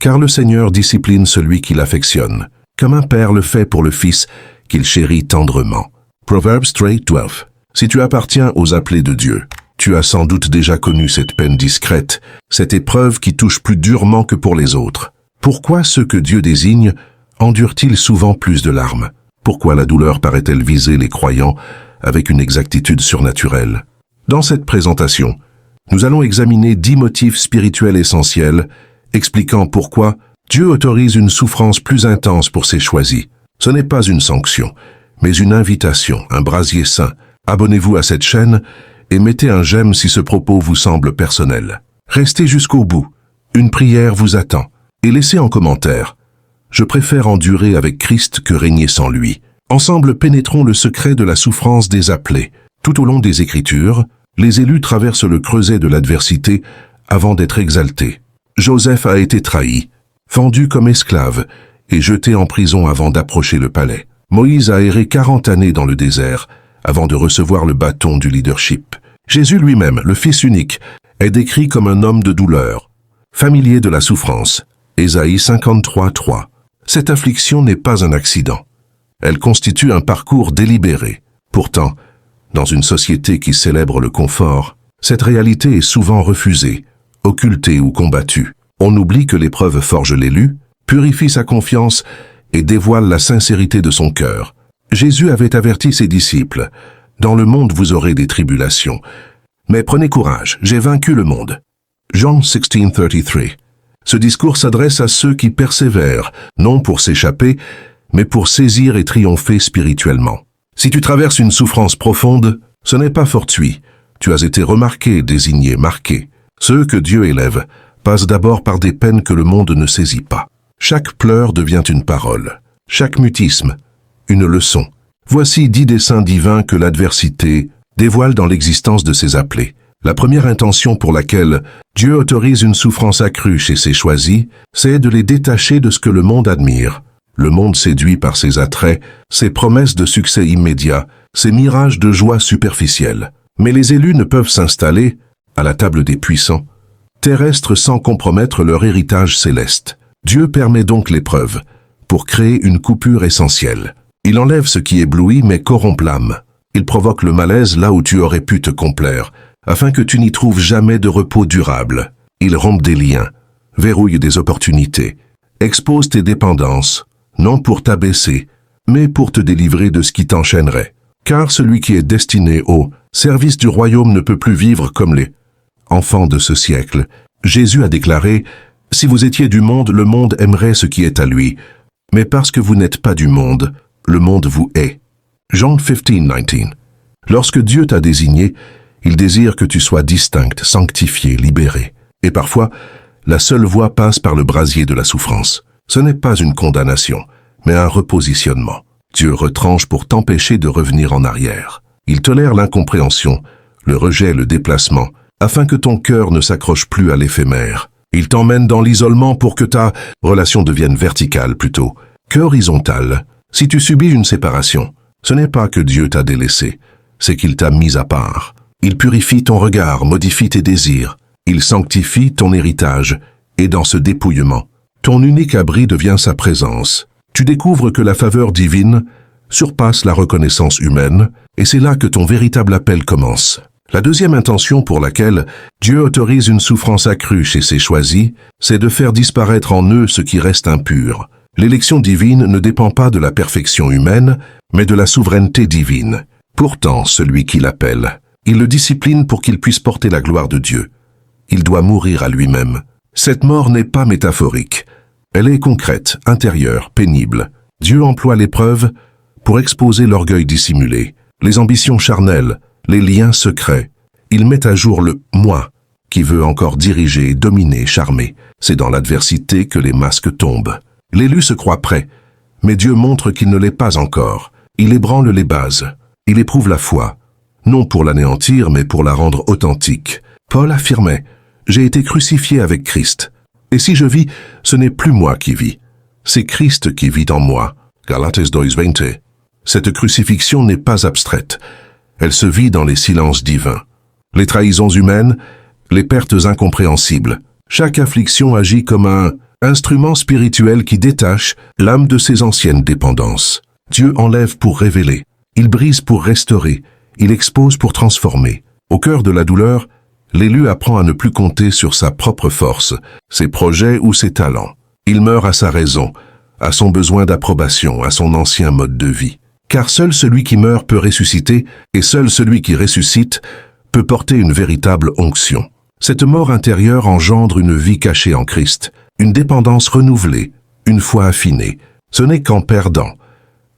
car le Seigneur discipline celui qui l'affectionne, comme un père le fait pour le fils qu'il chérit tendrement. Proverbs 3:12. Si tu appartiens aux appelés de Dieu, tu as sans doute déjà connu cette peine discrète, cette épreuve qui touche plus durement que pour les autres. Pourquoi ceux que Dieu désigne endurent-ils souvent plus de larmes? Pourquoi la douleur paraît-elle viser les croyants avec une exactitude surnaturelle? Dans cette présentation, nous allons examiner 10 motifs spirituels essentiels, expliquant pourquoi Dieu autorise une souffrance plus intense pour ses choisis. Ce n'est pas une sanction, mais une invitation, un brasier saint. Abonnez-vous à cette chaîne et mettez un j'aime si ce propos vous semble personnel. Restez jusqu'au bout, une prière vous attend, et laissez en commentaire « Je préfère endurer avec Christ que régner sans lui ». Ensemble pénétrons le secret de la souffrance des appelés. Tout au long des Écritures, les élus traversent le creuset de l'adversité avant d'être exaltés. Joseph a été trahi, vendu comme esclave et jeté en prison avant d'approcher le palais. Moïse a erré 40 années dans le désert avant de recevoir le bâton du leadership. Jésus lui-même, le Fils unique, est décrit comme un homme de douleur, familier de la souffrance. Ésaïe 53:3. Cette affliction n'est pas un accident. Elle constitue un parcours délibéré. Pourtant, dans une société qui célèbre le confort, cette réalité est souvent refusée, occultée ou combattue. On oublie que l'épreuve forge l'élu, purifie sa confiance et dévoile la sincérité de son cœur. Jésus avait averti ses disciples, « Dans le monde vous aurez des tribulations, mais prenez courage, j'ai vaincu le monde. » Jean 16:33. Ce discours s'adresse à ceux qui persévèrent, non pour s'échapper, mais pour saisir et triompher spirituellement. Si tu traverses une souffrance profonde, ce n'est pas fortuit. Tu as été remarqué, désigné, marqué. Ceux que Dieu élève passent d'abord par des peines que le monde ne saisit pas. Chaque pleur devient une parole, chaque mutisme, une leçon. Voici 10 desseins divins que l'adversité dévoile dans l'existence de ses appelés. La première intention pour laquelle Dieu autorise une souffrance accrue chez ses choisis, c'est de les détacher de ce que le monde admire. Le monde séduit par ses attraits, ses promesses de succès immédiat, ses mirages de joie superficielle. Mais les élus ne peuvent s'installer, à la table des puissants, terrestres sans compromettre leur héritage céleste. Dieu permet donc l'épreuve, pour créer une coupure essentielle. Il enlève ce qui éblouit mais corrompt l'âme. Il provoque le malaise là où tu aurais pu te complaire, afin que tu n'y trouves jamais de repos durable. Il rompt des liens, verrouille des opportunités, expose tes dépendances, non pour t'abaisser, mais pour te délivrer de ce qui t'enchaînerait. Car celui qui est destiné au service du royaume ne peut plus vivre comme les enfants de ce siècle. Jésus a déclaré « Si vous étiez du monde, le monde aimerait ce qui est à lui. Mais parce que vous n'êtes pas du monde, le monde vous hait. » Jean 15:19. Lorsque Dieu t'a désigné, il désire que tu sois distincte, sanctifiée, libérée. Et parfois, la seule voie passe par le brasier de la souffrance. Ce n'est pas une condamnation, mais un repositionnement. Dieu retranche pour t'empêcher de revenir en arrière. Il tolère l'incompréhension, le rejet, le déplacement, afin que ton cœur ne s'accroche plus à l'éphémère. Il t'emmène dans l'isolement pour que ta relation devienne verticale plutôt qu'horizontale. Si tu subis une séparation, ce n'est pas que Dieu t'a délaissé, c'est qu'il t'a mis à part. Il purifie ton regard, modifie tes désirs. Il sanctifie ton héritage, et dans ce dépouillement, ton unique abri devient sa présence. Tu découvres que la faveur divine surpasse la reconnaissance humaine, et c'est là que ton véritable appel commence. La deuxième intention pour laquelle Dieu autorise une souffrance accrue chez ses choisis, c'est de faire disparaître en eux ce qui reste impur. L'élection divine ne dépend pas de la perfection humaine, mais de la souveraineté divine. Pourtant, celui qui l'appelle, il le discipline pour qu'il puisse porter la gloire de Dieu. Il doit mourir à lui-même. Cette mort n'est pas métaphorique. Elle est concrète, intérieure, pénible. Dieu emploie l'épreuve pour exposer l'orgueil dissimulé, les ambitions charnelles, les liens secrets. Il met à jour le « moi » qui veut encore diriger, dominer, charmer. C'est dans l'adversité que les masques tombent. L'élu se croit prêt, mais Dieu montre qu'il ne l'est pas encore. Il ébranle les bases. Il éprouve la foi, non pour l'anéantir, mais pour la rendre authentique. Paul affirmait « J'ai été crucifié avec Christ. Et si je vis, ce n'est plus moi qui vis. C'est Christ qui vit en moi. » Galates 2:20. Cette crucifixion n'est pas abstraite. Elle se vit dans les silences divins. Les trahisons humaines, les pertes incompréhensibles. Chaque affliction agit comme un instrument spirituel qui détache l'âme de ses anciennes dépendances. Dieu enlève pour révéler, il brise pour restaurer, il expose pour transformer. Au cœur de la douleur, l'élu apprend à ne plus compter sur sa propre force, ses projets ou ses talents. Il meurt à sa raison, à son besoin d'approbation, à son ancien mode de vie. Car seul celui qui meurt peut ressusciter, et seul celui qui ressuscite peut porter une véritable onction. Cette mort intérieure engendre une vie cachée en Christ, une dépendance renouvelée, une foi affinée. Ce n'est qu'en perdant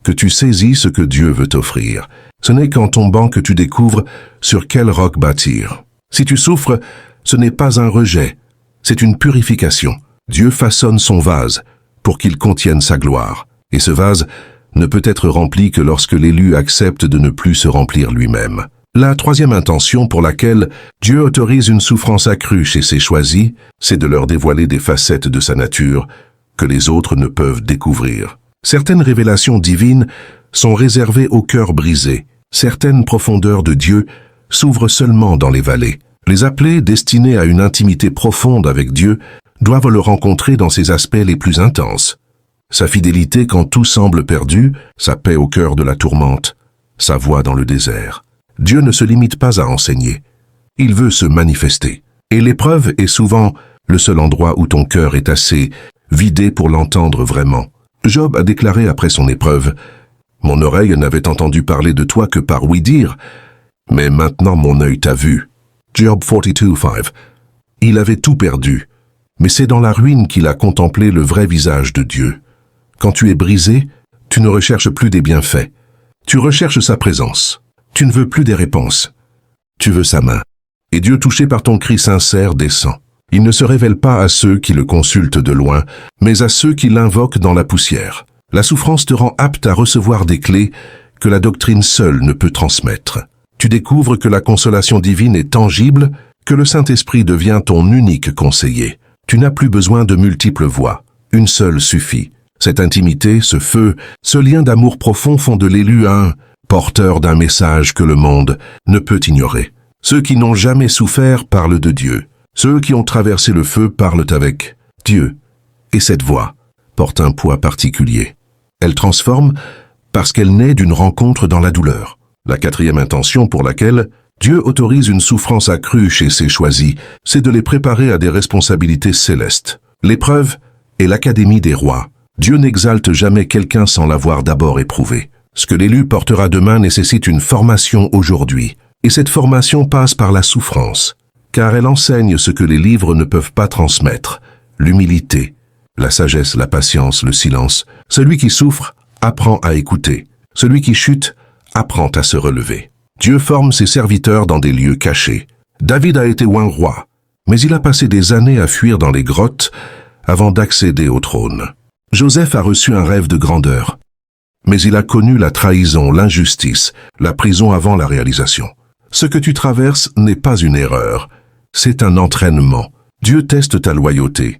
que tu saisis ce que Dieu veut t'offrir. Ce n'est qu'en tombant que tu découvres sur quel roc bâtir. Si tu souffres, ce n'est pas un rejet, c'est une purification. Dieu façonne son vase pour qu'il contienne sa gloire. Et ce vase ne peut être rempli que lorsque l'élu accepte de ne plus se remplir lui-même. La troisième intention pour laquelle Dieu autorise une souffrance accrue chez ses choisis, c'est de leur dévoiler des facettes de sa nature que les autres ne peuvent découvrir. Certaines révélations divines sont réservées au cœur brisé. Certaines profondeurs de Dieu s'ouvrent seulement dans les vallées. Les appelés destinés à une intimité profonde avec Dieu doivent le rencontrer dans ses aspects les plus intenses. Sa fidélité quand tout semble perdu, sa paix au cœur de la tourmente, sa voix dans le désert. Dieu ne se limite pas à enseigner. Il veut se manifester. Et l'épreuve est souvent le seul endroit où ton cœur est assez vidé pour l'entendre vraiment. Job a déclaré après son épreuve, « Mon oreille n'avait entendu parler de toi que par ouï-dire, mais maintenant mon œil t'a vu. » Job 42:5. Il avait tout perdu, mais c'est dans la ruine qu'il a contemplé le vrai visage de Dieu. Quand tu es brisé, tu ne recherches plus des bienfaits. Tu recherches sa présence. Tu ne veux plus des réponses. Tu veux sa main. Et Dieu, touché par ton cri sincère, descend. Il ne se révèle pas à ceux qui le consultent de loin, mais à ceux qui l'invoquent dans la poussière. La souffrance te rend apte à recevoir des clés que la doctrine seule ne peut transmettre. Tu découvres que la consolation divine est tangible, que le Saint-Esprit devient ton unique conseiller. Tu n'as plus besoin de multiples voix. Une seule suffit. Cette intimité, ce feu, ce lien d'amour profond font de l'élu un porteur d'un message que le monde ne peut ignorer. Ceux qui n'ont jamais souffert parlent de Dieu. Ceux qui ont traversé le feu parlent avec Dieu. Et cette voix porte un poids particulier. Elle transforme parce qu'elle naît d'une rencontre dans la douleur. La quatrième intention pour laquelle Dieu autorise une souffrance accrue chez ses choisis, c'est de les préparer à des responsabilités célestes. L'épreuve est l'académie des rois. Dieu n'exalte jamais quelqu'un sans l'avoir d'abord éprouvé. Ce que l'élu portera demain nécessite une formation aujourd'hui. Et cette formation passe par la souffrance, car elle enseigne ce que les livres ne peuvent pas transmettre. L'humilité, la sagesse, la patience, le silence. Celui qui souffre apprend à écouter. Celui qui chute apprend à se relever. Dieu forme ses serviteurs dans des lieux cachés. David a été un roi, mais il a passé des années à fuir dans les grottes avant d'accéder au trône. Joseph a reçu un rêve de grandeur, mais il a connu la trahison, l'injustice, la prison avant la réalisation. Ce que tu traverses n'est pas une erreur, c'est un entraînement. Dieu teste ta loyauté,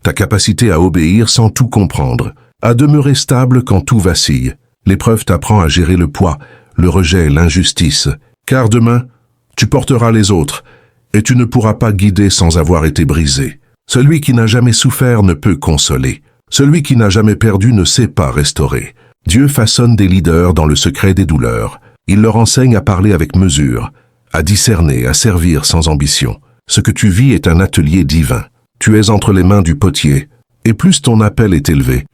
ta capacité à obéir sans tout comprendre, à demeurer stable quand tout vacille. L'épreuve t'apprend à gérer le poids, le rejet, l'injustice, car demain, tu porteras les autres, et tu ne pourras pas guider sans avoir été brisé. Celui qui n'a jamais souffert ne peut consoler. Celui qui n'a jamais perdu ne sait pas restaurer. Dieu façonne des leaders dans le secret des douleurs. Il leur enseigne à parler avec mesure, à discerner, à servir sans ambition. Ce que tu vis est un atelier divin. Tu es entre les mains du potier, et plus ton appel est élevé,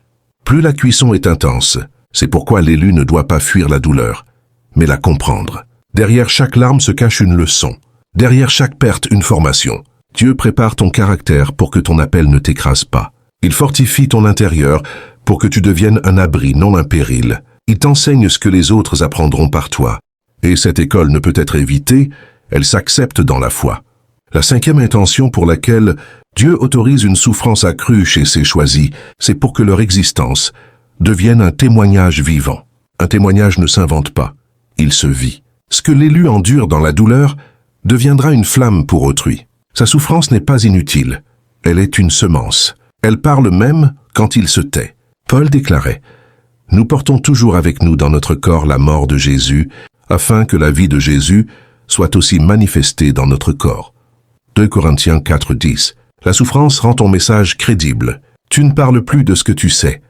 plus la cuisson est intense. C'est pourquoi l'élu ne doit pas fuir la douleur, mais la comprendre. Derrière chaque larme se cache une leçon. Derrière chaque perte, une formation. Dieu prépare ton caractère pour que ton appel ne t'écrase pas. Il fortifie ton intérieur pour que tu deviennes un abri, non un péril. Il t'enseigne ce que les autres apprendront par toi. Et cette école ne peut être évitée, elle s'accepte dans la foi. La cinquième intention pour laquelle Dieu autorise une souffrance accrue chez ses choisis, c'est pour que leur existence devienne un témoignage vivant. Un témoignage ne s'invente pas, il se vit. Ce que l'élu endure dans la douleur deviendra une flamme pour autrui. Sa souffrance n'est pas inutile, elle est une semence. Elle parle même quand il se tait. Paul déclarait, « Nous portons toujours avec nous dans notre corps la mort de Jésus, afin que la vie de Jésus soit aussi manifestée dans notre corps. » 2 Corinthiens 4:10. La souffrance rend ton message crédible. Tu ne parles plus de ce que tu sais,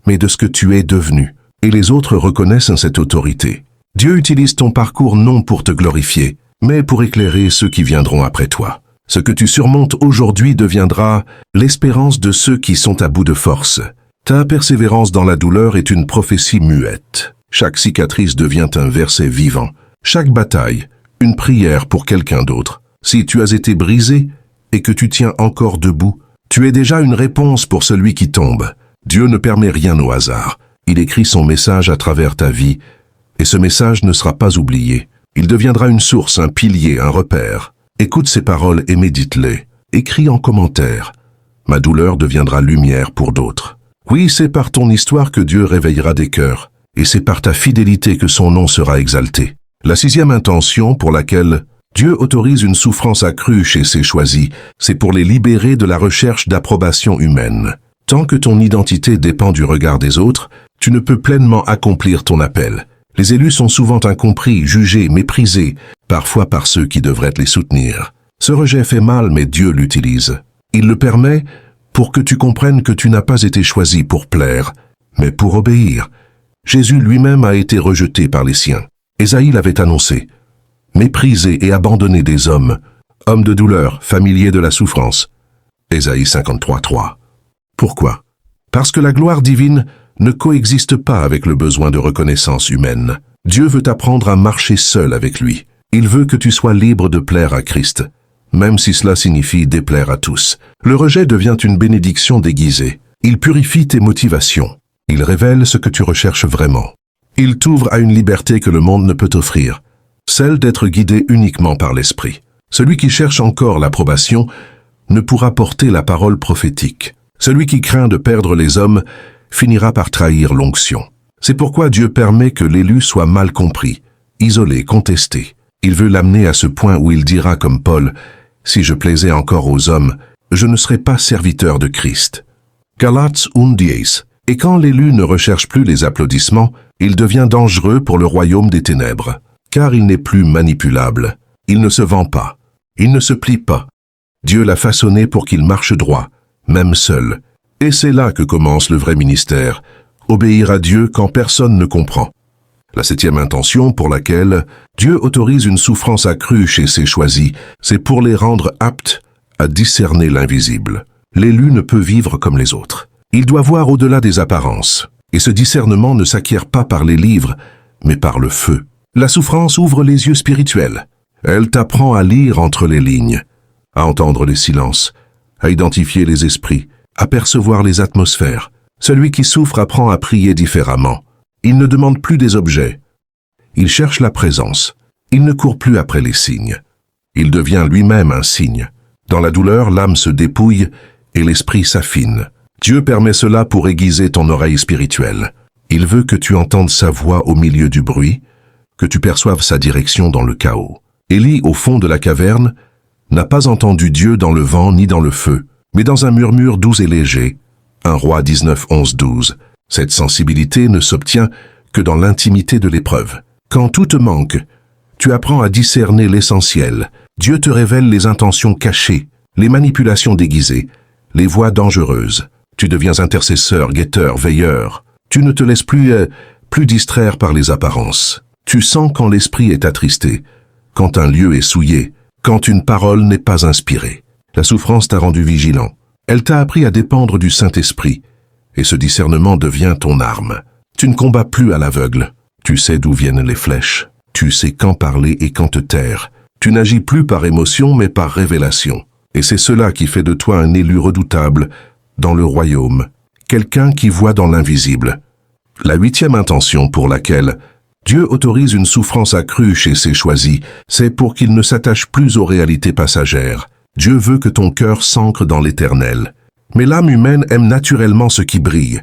mais de ce que tu es devenu. Et les autres reconnaissent cette autorité. Dieu utilise ton parcours non pour te glorifier, mais pour éclairer ceux qui viendront après toi. Ce que tu surmontes aujourd'hui deviendra l'espérance de ceux qui sont à bout de force. Ta persévérance dans la douleur est une prophétie muette. Chaque cicatrice devient un verset vivant. Chaque bataille, une prière pour quelqu'un d'autre. Si tu as été brisé et que tu tiens encore debout, tu es déjà une réponse pour celui qui tombe. Dieu ne permet rien au hasard. Il écrit son message à travers ta vie, et ce message ne sera pas oublié. Il deviendra une source, un pilier, un repère. Écoute ces paroles et médite-les. Écris en commentaire. Ma douleur deviendra lumière pour d'autres. Oui, c'est par ton histoire que Dieu réveillera des cœurs, et c'est par ta fidélité que son nom sera exalté. La 6e intention pour laquelle Dieu autorise une souffrance accrue chez ses choisis, c'est pour les libérer de la recherche d'approbation humaine. Tant que ton identité dépend du regard des autres, tu ne peux pleinement accomplir ton appel. Les élus sont souvent incompris, jugés, méprisés, parfois par ceux qui devraient les soutenir. Ce rejet fait mal, mais Dieu l'utilise. Il le permet pour que tu comprennes que tu n'as pas été choisi pour plaire, mais pour obéir. Jésus lui-même a été rejeté par les siens. Ésaïe l'avait annoncé. Méprisé et abandonné des hommes, homme de douleur, familier de la souffrance. Ésaïe 53:3. Pourquoi? Parce que la gloire divine ne coexiste pas avec le besoin de reconnaissance humaine. Dieu veut t'apprendre à marcher seul avec lui. Il veut que tu sois libre de plaire à Christ, même si cela signifie déplaire à tous. Le rejet devient une bénédiction déguisée. Il purifie tes motivations. Il révèle ce que tu recherches vraiment. Il t'ouvre à une liberté que le monde ne peut t'offrir, celle d'être guidé uniquement par l'Esprit. Celui qui cherche encore l'approbation ne pourra porter la parole prophétique. Celui qui craint de perdre les hommes finira par trahir l'onction. C'est pourquoi Dieu permet que l'élu soit mal compris, isolé, contesté. Il veut l'amener à ce point où il dira comme Paul, « Si je plaisais encore aux hommes, je ne serais pas serviteur de Christ. » Galates 1:10. Et quand l'élu ne recherche plus les applaudissements, il devient dangereux pour le royaume des ténèbres, car il n'est plus manipulable. Il ne se vend pas. Il ne se plie pas. Dieu l'a façonné pour qu'il marche droit, même seul. Et c'est là que commence le vrai ministère, obéir à Dieu quand personne ne comprend. La 7e intention pour laquelle Dieu autorise une souffrance accrue chez ses choisis, c'est pour les rendre aptes à discerner l'invisible. L'élu ne peut vivre comme les autres. Il doit voir au-delà des apparences. Et ce discernement ne s'acquiert pas par les livres, mais par le feu. La souffrance ouvre les yeux spirituels. Elle t'apprend à lire entre les lignes, à entendre les silences, à identifier les esprits, à percevoir les atmosphères. Celui qui souffre apprend à prier différemment. Il ne demande plus des objets. Il cherche la présence. Il ne court plus après les signes. Il devient lui-même un signe. Dans la douleur, l'âme se dépouille et l'esprit s'affine. Dieu permet cela pour aiguiser ton oreille spirituelle. Il veut que tu entendes sa voix au milieu du bruit, que tu perçoives sa direction dans le chaos. Élie, au fond de la caverne, n'a pas entendu Dieu dans le vent ni dans le feu, mais dans un murmure doux et léger. 1 Roi 19:11-12. Cette sensibilité ne s'obtient que dans l'intimité de l'épreuve. Quand tout te manque, tu apprends à discerner l'essentiel. Dieu te révèle les intentions cachées, les manipulations déguisées, les voies dangereuses. Tu deviens intercesseur, guetteur, veilleur. Tu ne te laisses plus distraire par les apparences. Tu sens quand l'esprit est attristé, quand un lieu est souillé, quand une parole n'est pas inspirée. La souffrance t'a rendu vigilant. Elle t'a appris à dépendre du Saint-Esprit, et ce discernement devient ton arme. Tu ne combats plus à l'aveugle. Tu sais d'où viennent les flèches. Tu sais quand parler et quand te taire. Tu n'agis plus par émotion, mais par révélation. Et c'est cela qui fait de toi un élu redoutable dans le royaume, quelqu'un qui voit dans l'invisible. La 8e intention pour laquelle Dieu autorise une souffrance accrue chez ses choisis, c'est pour qu'il ne s'attache plus aux réalités passagères. Dieu veut que ton cœur s'ancre dans l'éternel. Mais l'âme humaine aime naturellement ce qui brille,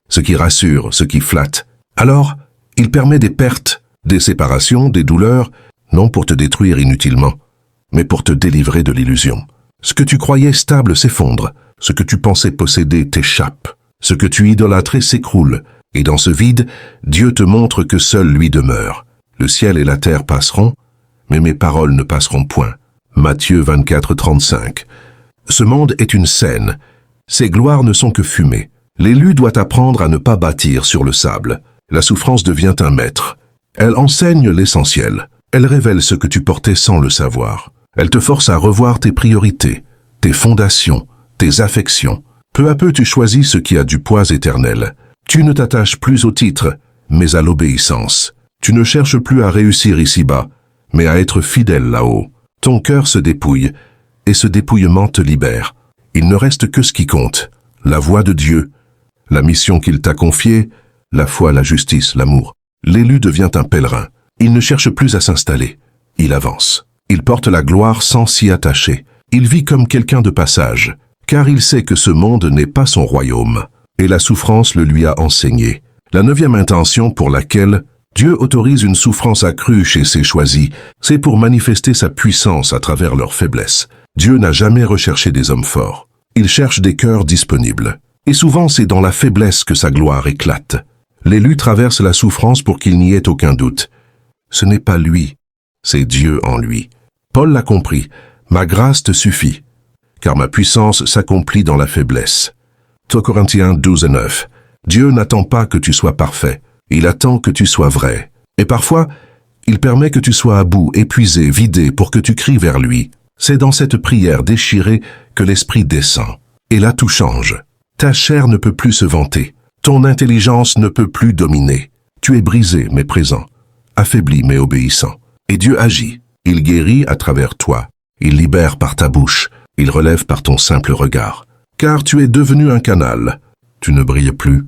ce qui rassure, ce qui flatte. Alors, il permet des pertes, des séparations, des douleurs, non pour te détruire inutilement, mais pour te délivrer de l'illusion. Ce que tu croyais stable s'effondre, ce que tu pensais posséder t'échappe, ce que tu idolâtrais s'écroule, et dans ce vide, Dieu te montre que seul lui demeure. Le ciel et la terre passeront, mais mes paroles ne passeront point. Matthieu 24:35. Ce monde est une scène, Ces gloires ne sont que fumée. L'élu doit apprendre à ne pas bâtir sur le sable. La souffrance devient un maître. Elle enseigne l'essentiel. Elle révèle ce que tu portais sans le savoir. Elle te force à revoir tes priorités, tes fondations, tes affections. Peu à peu, tu choisis ce qui a du poids éternel. Tu ne t'attaches plus au titre, mais à l'obéissance. Tu ne cherches plus à réussir ici-bas, mais à être fidèle là-haut. Ton cœur se dépouille, et ce dépouillement te libère. Il ne reste que ce qui compte, la voix de Dieu, la mission qu'il t'a confiée, la foi, la justice, l'amour. L'élu devient un pèlerin. Il ne cherche plus à s'installer. Il avance. Il porte la gloire sans s'y attacher. Il vit comme quelqu'un de passage, car il sait que ce monde n'est pas son royaume. Et la souffrance le lui a enseigné. La 9e intention pour laquelle Dieu autorise une souffrance accrue chez ses choisis, c'est pour manifester sa puissance à travers leur faiblesse. Dieu n'a jamais recherché des hommes forts. Il cherche des cœurs disponibles. Et souvent, c'est dans la faiblesse que sa gloire éclate. L'élu traverse la souffrance pour qu'il n'y ait aucun doute. Ce n'est pas lui, c'est Dieu en lui. Paul l'a compris. Ma grâce te suffit, car ma puissance s'accomplit dans la faiblesse. 2 Corinthiens 12:9. Dieu n'attend pas que tu sois parfait. Il attend que tu sois vrai. Et parfois, il permet que tu sois à bout, épuisé, vidé, pour que tu cries vers lui. C'est dans cette prière déchirée que l'Esprit descend. Et là, tout change. Ta chair ne peut plus se vanter. Ton intelligence ne peut plus dominer. Tu es brisé, mais présent. Affaibli, mais obéissant. Et Dieu agit. Il guérit à travers toi. Il libère par ta bouche. Il relève par ton simple regard. Car tu es devenu un canal. Tu ne brilles plus.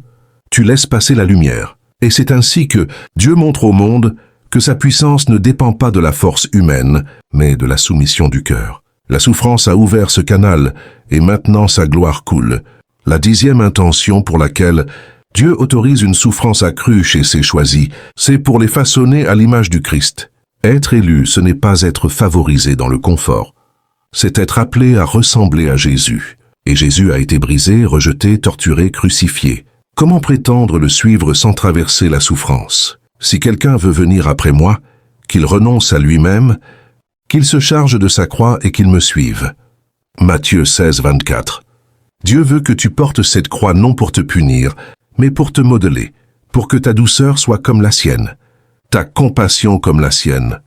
Tu laisses passer la lumière. Et c'est ainsi que Dieu montre au monde que sa puissance ne dépend pas de la force humaine, mais de la soumission du cœur. La souffrance a ouvert ce canal, et maintenant sa gloire coule. La 10e intention pour laquelle Dieu autorise une souffrance accrue chez ses choisis, c'est pour les façonner à l'image du Christ. Être élu, ce n'est pas être favorisé dans le confort. C'est être appelé à ressembler à Jésus. Et Jésus a été brisé, rejeté, torturé, crucifié. Comment prétendre le suivre sans traverser la souffrance? Si quelqu'un veut venir après moi, qu'il renonce à lui-même, qu'il se charge de sa croix et qu'il me suive. Matthieu 16:24. Dieu veut que tu portes cette croix non pour te punir, mais pour te modeler, pour que ta douceur soit comme la sienne, ta compassion comme la sienne,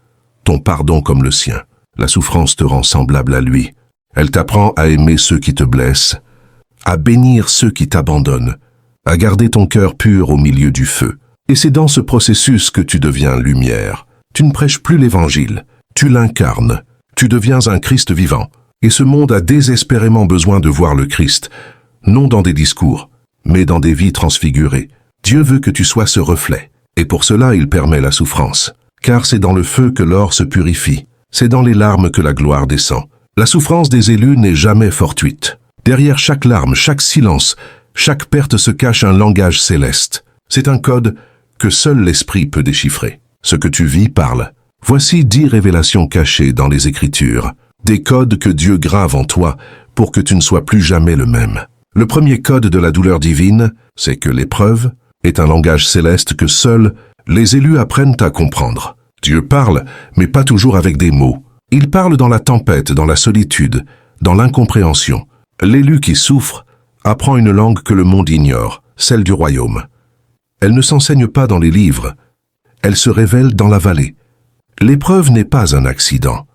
ton pardon comme le sien. La souffrance te rend semblable à lui. Elle t'apprend à aimer ceux qui te blessent, à bénir ceux qui t'abandonnent, à garder ton cœur pur au milieu du feu. Et c'est dans ce processus que tu deviens lumière. Tu ne prêches plus l'évangile, tu l'incarnes, tu deviens un Christ vivant. Et ce monde a désespérément besoin de voir le Christ, non dans des discours, mais dans des vies transfigurées. Dieu veut que tu sois ce reflet, et pour cela il permet la souffrance. Car c'est dans le feu que l'or se purifie, c'est dans les larmes que la gloire descend. La souffrance des élus n'est jamais fortuite. Derrière chaque larme, chaque silence, chaque perte se cache un langage céleste. C'est un code que seul l'Esprit peut déchiffrer. Ce que tu vis parle. Voici 10 révélations cachées dans les Écritures. Des codes que Dieu grave en toi pour que tu ne sois plus jamais le même. Le premier code de la douleur divine, c'est que l'épreuve est un langage céleste que seuls les élus apprennent à comprendre. Dieu parle, mais pas toujours avec des mots. Il parle dans la tempête, dans la solitude, dans l'incompréhension. L'élu qui souffre apprend une langue que le monde ignore, celle du royaume. Elle ne s'enseigne pas dans les livres, elle se révèle dans la vallée. L'épreuve n'est pas un accident.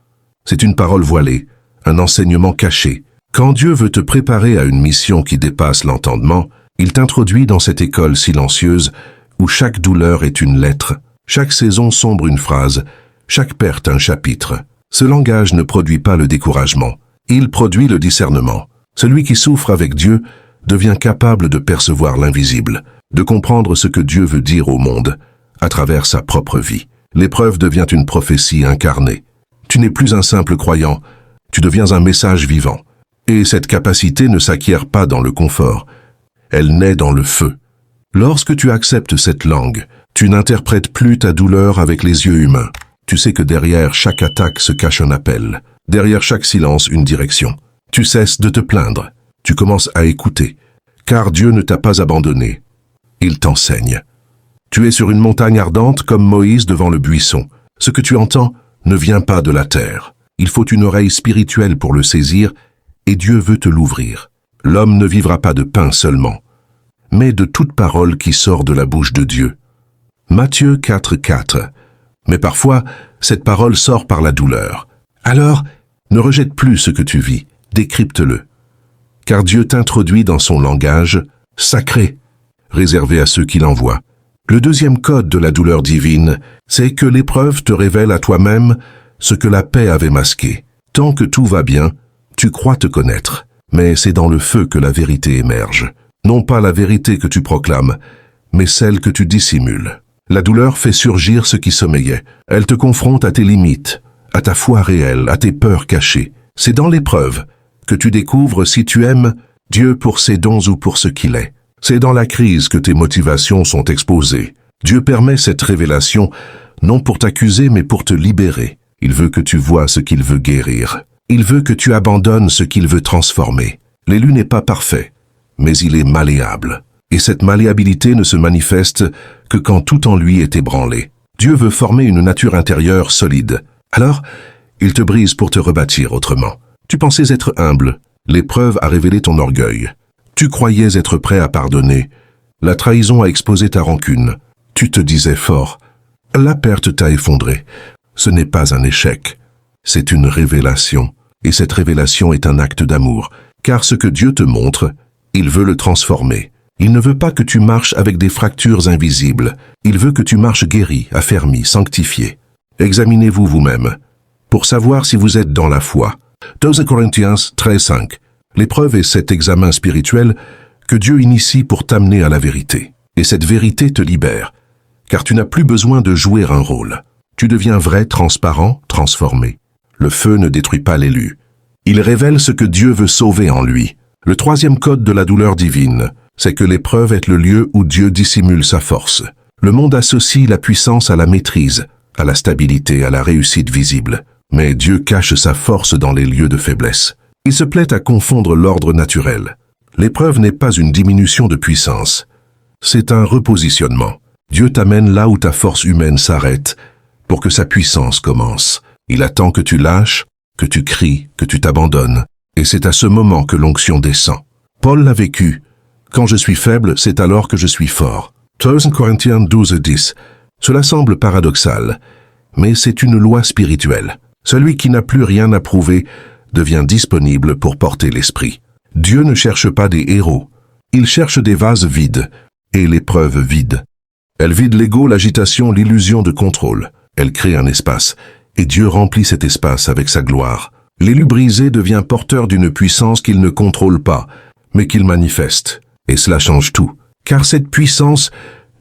C'est une parole voilée, un enseignement caché. Quand Dieu veut te préparer à une mission qui dépasse l'entendement, il t'introduit dans cette école silencieuse où chaque douleur est une lettre, chaque saison sombre une phrase, chaque perte un chapitre. Ce langage ne produit pas le découragement, il produit le discernement. Celui qui souffre avec Dieu devient capable de percevoir l'invisible, de comprendre ce que Dieu veut dire au monde à travers sa propre vie. L'épreuve devient une prophétie incarnée. Tu n'es plus un simple croyant, tu deviens un message vivant. Et cette capacité ne s'acquiert pas dans le confort, elle naît dans le feu. Lorsque tu acceptes cette langue, tu n'interprètes plus ta douleur avec les yeux humains. Tu sais que derrière chaque attaque se cache un appel, derrière chaque silence une direction. Tu cesses de te plaindre, tu commences à écouter, car Dieu ne t'a pas abandonné. Il t'enseigne. Tu es sur une montagne ardente comme Moïse devant le buisson. Ce que tu entends ne vient pas de la terre. Il faut une oreille spirituelle pour le saisir, et Dieu veut te l'ouvrir. L'homme ne vivra pas de pain seulement, mais de toute parole qui sort de la bouche de Dieu. Matthieu 4,4. Mais parfois, cette parole sort par la douleur. Alors, ne rejette plus ce que tu vis, décrypte-le. Car Dieu t'introduit dans son langage sacré, réservé à ceux qui l'envoient. Le deuxième code de la douleur divine, c'est que l'épreuve te révèle à toi-même ce que la paix avait masqué. Tant que tout va bien, tu crois te connaître, mais c'est dans le feu que la vérité émerge. Non pas la vérité que tu proclames, mais celle que tu dissimules. La douleur fait surgir ce qui sommeillait. Elle te confronte à tes limites, à ta foi réelle, à tes peurs cachées. C'est dans l'épreuve que tu découvres si tu aimes Dieu pour ses dons ou pour ce qu'il est. C'est dans la crise que tes motivations sont exposées. Dieu permet cette révélation, non pour t'accuser, mais pour te libérer. Il veut que tu vois ce qu'il veut guérir. Il veut que tu abandonnes ce qu'il veut transformer. L'élu n'est pas parfait, mais il est malléable. Et cette malléabilité ne se manifeste que quand tout en lui est ébranlé. Dieu veut former une nature intérieure solide. Alors, il te brise pour te rebâtir autrement. Tu pensais être humble. L'épreuve a révélé ton orgueil. Tu croyais être prêt à pardonner. La trahison a exposé ta rancune. Tu te disais fort. La perte t'a effondré. Ce n'est pas un échec. C'est une révélation. Et cette révélation est un acte d'amour. Car ce que Dieu te montre, il veut le transformer. Il ne veut pas que tu marches avec des fractures invisibles. Il veut que tu marches guéri, affermi, sanctifié. Examinez-vous vous-même pour savoir si vous êtes dans la foi. 2 Corinthiens 13,5. L'épreuve est cet examen spirituel que Dieu initie pour t'amener à la vérité. Et cette vérité te libère, car tu n'as plus besoin de jouer un rôle. Tu deviens vrai, transparent, transformé. Le feu ne détruit pas l'élu. Il révèle ce que Dieu veut sauver en lui. Le troisième code de la douleur divine, c'est que l'épreuve est le lieu où Dieu dissimule sa force. Le monde associe la puissance à la maîtrise, à la stabilité, à la réussite visible. Mais Dieu cache sa force dans les lieux de faiblesse. Il se plaît à confondre l'ordre naturel. L'épreuve n'est pas une diminution de puissance. C'est un repositionnement. Dieu t'amène là où ta force humaine s'arrête pour que sa puissance commence. Il attend que tu lâches, que tu cries, que tu t'abandonnes. Et c'est à ce moment que l'onction descend. Paul l'a vécu. Quand je suis faible, c'est alors que je suis fort. 2 Corinthiens 12:10. Cela semble paradoxal, mais c'est une loi spirituelle. Celui qui n'a plus rien à prouver devient disponible pour porter l'esprit. Dieu ne cherche pas des héros. Il cherche des vases vides et l'épreuve vide. Elle vide l'ego, l'agitation, l'illusion de contrôle. Elle crée un espace et Dieu remplit cet espace avec sa gloire. L'élu brisé devient porteur d'une puissance qu'il ne contrôle pas, mais qu'il manifeste. Et cela change tout, car cette puissance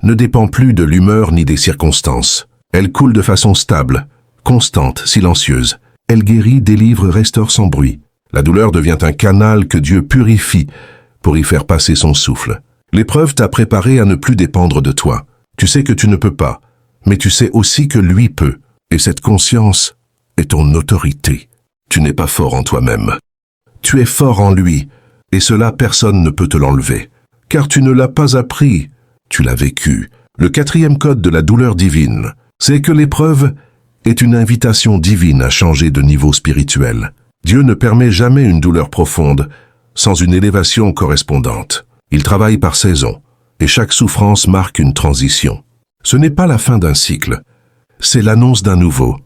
ne dépend plus de l'humeur ni des circonstances. Elle coule de façon stable, constante, silencieuse. Elle guérit, délivre, restaure sans bruit. La douleur devient un canal que Dieu purifie pour y faire passer son souffle. L'épreuve t'a préparé à ne plus dépendre de toi. Tu sais que tu ne peux pas, mais tu sais aussi que lui peut. Et cette conscience est ton autorité. Tu n'es pas fort en toi-même. Tu es fort en lui, et cela personne ne peut te l'enlever. Car tu ne l'as pas appris, tu l'as vécu. Le quatrième code de la douleur divine, c'est que l'épreuve est une invitation divine à changer de niveau spirituel. Dieu ne permet jamais une douleur profonde sans une élévation correspondante. Il travaille par saison, et chaque souffrance marque une transition. Ce n'est pas la fin d'un cycle, c'est l'annonce d'un nouveau.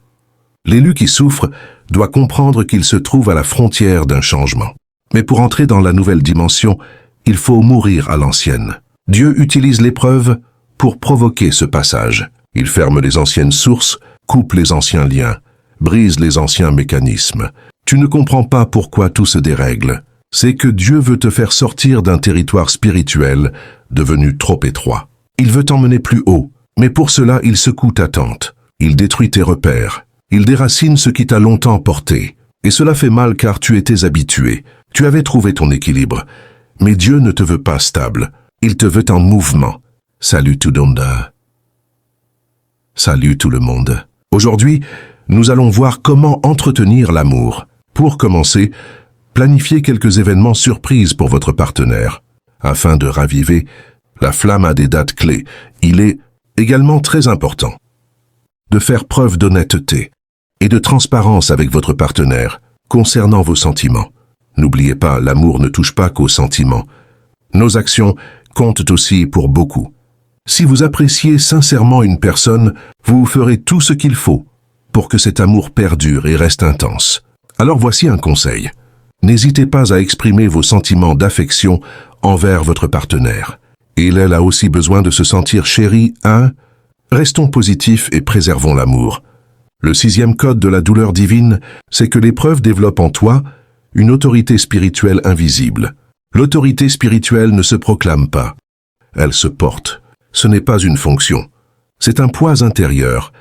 L'élu qui souffre doit comprendre qu'il se trouve à la frontière d'un changement. Mais pour entrer dans la nouvelle dimension, il faut mourir à l'ancienne. Dieu utilise l'épreuve pour provoquer ce passage. Il ferme les anciennes sources, coupe les anciens liens, brise les anciens mécanismes. Tu ne comprends pas pourquoi tout se dérègle. C'est que Dieu veut te faire sortir d'un territoire spirituel devenu trop étroit. Il veut t'emmener plus haut, mais pour cela il secoue ta tente. Il détruit tes repères. Il déracine ce qui t'a longtemps porté. Et cela fait mal car tu étais habitué. Tu avais trouvé ton équilibre. Mais Dieu ne te veut pas stable. Il te veut en mouvement. Salut tout le monde. Salut tout le monde. Aujourd'hui, nous allons voir comment entretenir l'amour. Pour commencer, planifiez quelques événements surprises pour votre partenaire. Afin de raviver la flamme à des dates clés, il est également très important de faire preuve d'honnêteté et de transparence avec votre partenaire concernant vos sentiments. N'oubliez pas, l'amour ne touche pas qu'aux sentiments. Nos actions comptent aussi pour beaucoup. Si vous appréciez sincèrement une personne, vous ferez tout ce qu'il faut pour que cet amour perdure et reste intense. Alors voici un conseil. N'hésitez pas à exprimer vos sentiments d'affection envers votre partenaire. Elle a aussi besoin de se sentir chérie, hein? Restons positifs et préservons l'amour. Le 6e code de la douleur divine, c'est que l'épreuve développe en toi une autorité spirituelle invisible. L'autorité spirituelle ne se proclame pas. Elle se porte. Ce n'est pas une fonction. C'est un poids intérieur,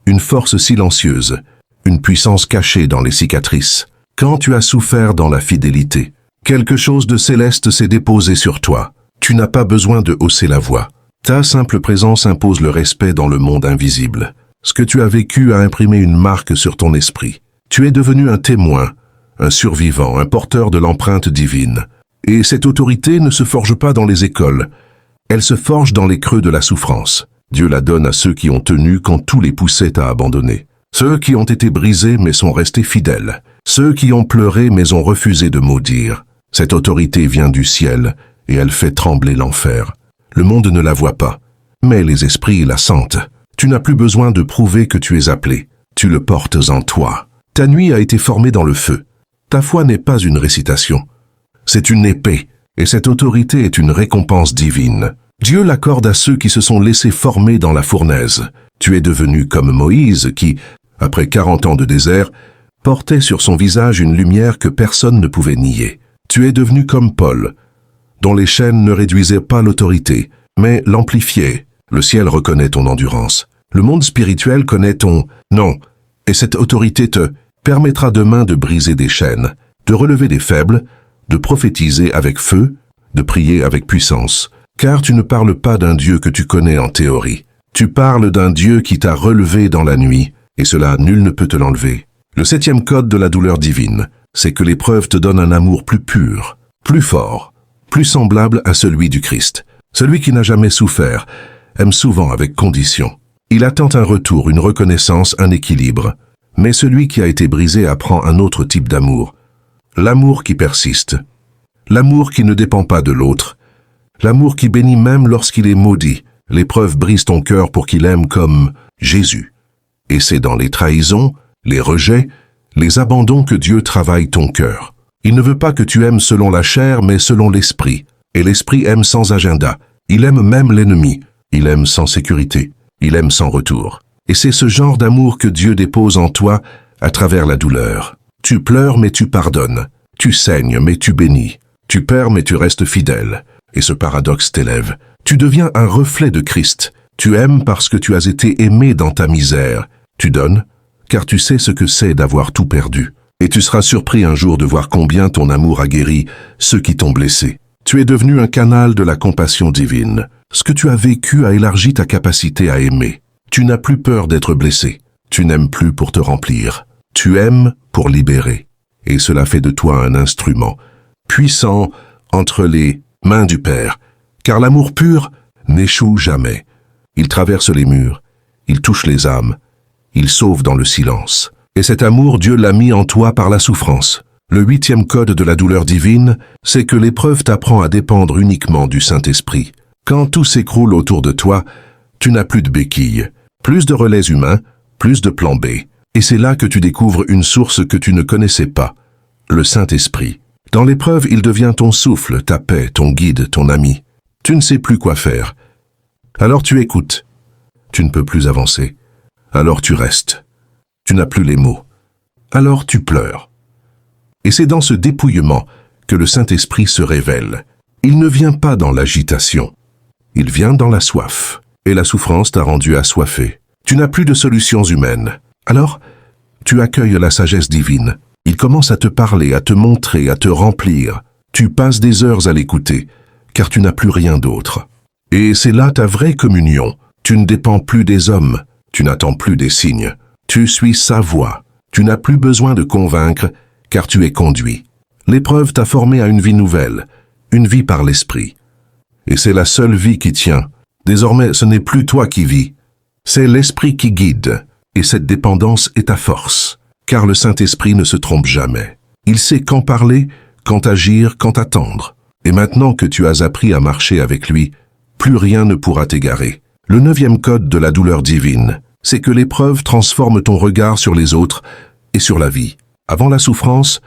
une force silencieuse, une puissance cachée dans les cicatrices. Quand tu as souffert dans la fidélité, quelque chose de céleste s'est déposé sur toi. Tu n'as pas besoin de hausser la voix. Ta simple présence impose le respect dans le monde invisible. Ce que tu as vécu a imprimé une marque sur ton esprit. Tu es devenu un témoin, un survivant, un porteur de l'empreinte divine. Et cette autorité ne se forge pas dans les écoles. Elle se forge dans les creux de la souffrance. Dieu la donne à ceux qui ont tenu quand tout les poussait à abandonner. Ceux qui ont été brisés mais sont restés fidèles. Ceux qui ont pleuré mais ont refusé de maudire. Cette autorité vient du ciel et elle fait trembler l'enfer. Le monde ne la voit pas, mais les esprits la sentent. Tu n'as plus besoin de prouver que tu es appelé. Tu le portes en toi. Ta nuit a été formée dans le feu. Ta foi n'est pas une récitation. C'est une épée, et cette autorité est une récompense divine. Dieu l'accorde à ceux qui se sont laissés former dans la fournaise. Tu es devenu comme Moïse qui, après 40 ans de désert, portait sur son visage une lumière que personne ne pouvait nier. Tu es devenu comme Paul, dont les chaînes ne réduisaient pas l'autorité, mais l'amplifiaient. Le ciel reconnaît ton endurance. Le monde spirituel connaît ton nom, et cette autorité te permettra demain de briser des chaînes, de relever des faibles, de prophétiser avec feu, de prier avec puissance. Car tu ne parles pas d'un Dieu que tu connais en théorie. Tu parles d'un Dieu qui t'a relevé dans la nuit, et cela, nul ne peut te l'enlever. Le 7e code de la douleur divine, c'est que l'épreuve te donne un amour plus pur, plus fort, plus semblable à celui du Christ. Celui qui n'a jamais souffert aime souvent avec condition. Il attend un retour, une reconnaissance, un équilibre. Mais celui qui a été brisé apprend un autre type d'amour. L'amour qui persiste. L'amour qui ne dépend pas de l'autre. L'amour qui bénit même lorsqu'il est maudit. L'épreuve brise ton cœur pour qu'il aime comme Jésus. Et c'est dans les trahisons, les rejets, les abandons que Dieu travaille ton cœur. Il ne veut pas que tu aimes selon la chair, mais selon l'esprit. Et l'esprit aime sans agenda. Il aime même l'ennemi. Il aime sans sécurité. Il aime sans retour. Et c'est ce genre d'amour que Dieu dépose en toi à travers la douleur. Tu pleures, mais tu pardonnes. Tu saignes, mais tu bénis. Tu perds, mais tu restes fidèle. Et ce paradoxe t'élève. Tu deviens un reflet de Christ. Tu aimes parce que tu as été aimé dans ta misère. Tu donnes, car tu sais ce que c'est d'avoir tout perdu. Et tu seras surpris un jour de voir combien ton amour a guéri ceux qui t'ont blessé. Tu es devenu un canal de la compassion divine. Ce que tu as vécu a élargi ta capacité à aimer. Tu n'as plus peur d'être blessé. Tu n'aimes plus pour te remplir. Tu aimes pour libérer. Et cela fait de toi un instrument puissant entre les mains du Père. Car l'amour pur n'échoue jamais. Il traverse les murs. Il touche les âmes. Il sauve dans le silence. Et cet amour, Dieu l'a mis en toi par la souffrance. Le 8e code de la douleur divine, c'est que l'épreuve t'apprend à dépendre uniquement du Saint-Esprit. Quand tout s'écroule autour de toi, tu n'as plus de béquilles, plus de relais humains, plus de plan B. Et c'est là que tu découvres une source que tu ne connaissais pas, le Saint-Esprit. Dans l'épreuve, il devient ton souffle, ta paix, ton guide, ton ami. Tu ne sais plus quoi faire. Alors tu écoutes. Tu ne peux plus avancer. Alors tu restes. Tu n'as plus les mots. Alors tu pleures. Et c'est dans ce dépouillement que le Saint-Esprit se révèle. Il ne vient pas dans l'agitation. Il vient dans la soif. Et la souffrance t'a rendu assoiffé. Tu n'as plus de solutions humaines. Alors, tu accueilles la sagesse divine. Il commence à te parler, à te montrer, à te remplir. Tu passes des heures à l'écouter, car tu n'as plus rien d'autre. Et c'est là ta vraie communion. Tu ne dépends plus des hommes. Tu n'attends plus des signes. Tu suis sa voix. Tu n'as plus besoin de convaincre, car tu es conduit. L'épreuve t'a formé à une vie nouvelle, une vie par l'esprit. Et c'est la seule vie qui tient. Désormais, ce n'est plus toi qui vis. C'est l'esprit qui guide. Et cette dépendance est ta force. Car le Saint-Esprit ne se trompe jamais. Il sait quand parler, quand agir, quand attendre. Et maintenant que tu as appris à marcher avec lui, plus rien ne pourra t'égarer. Le 9e code de la douleur divine, c'est que l'épreuve transforme ton regard sur les autres et sur la vie. Avant la souffrance,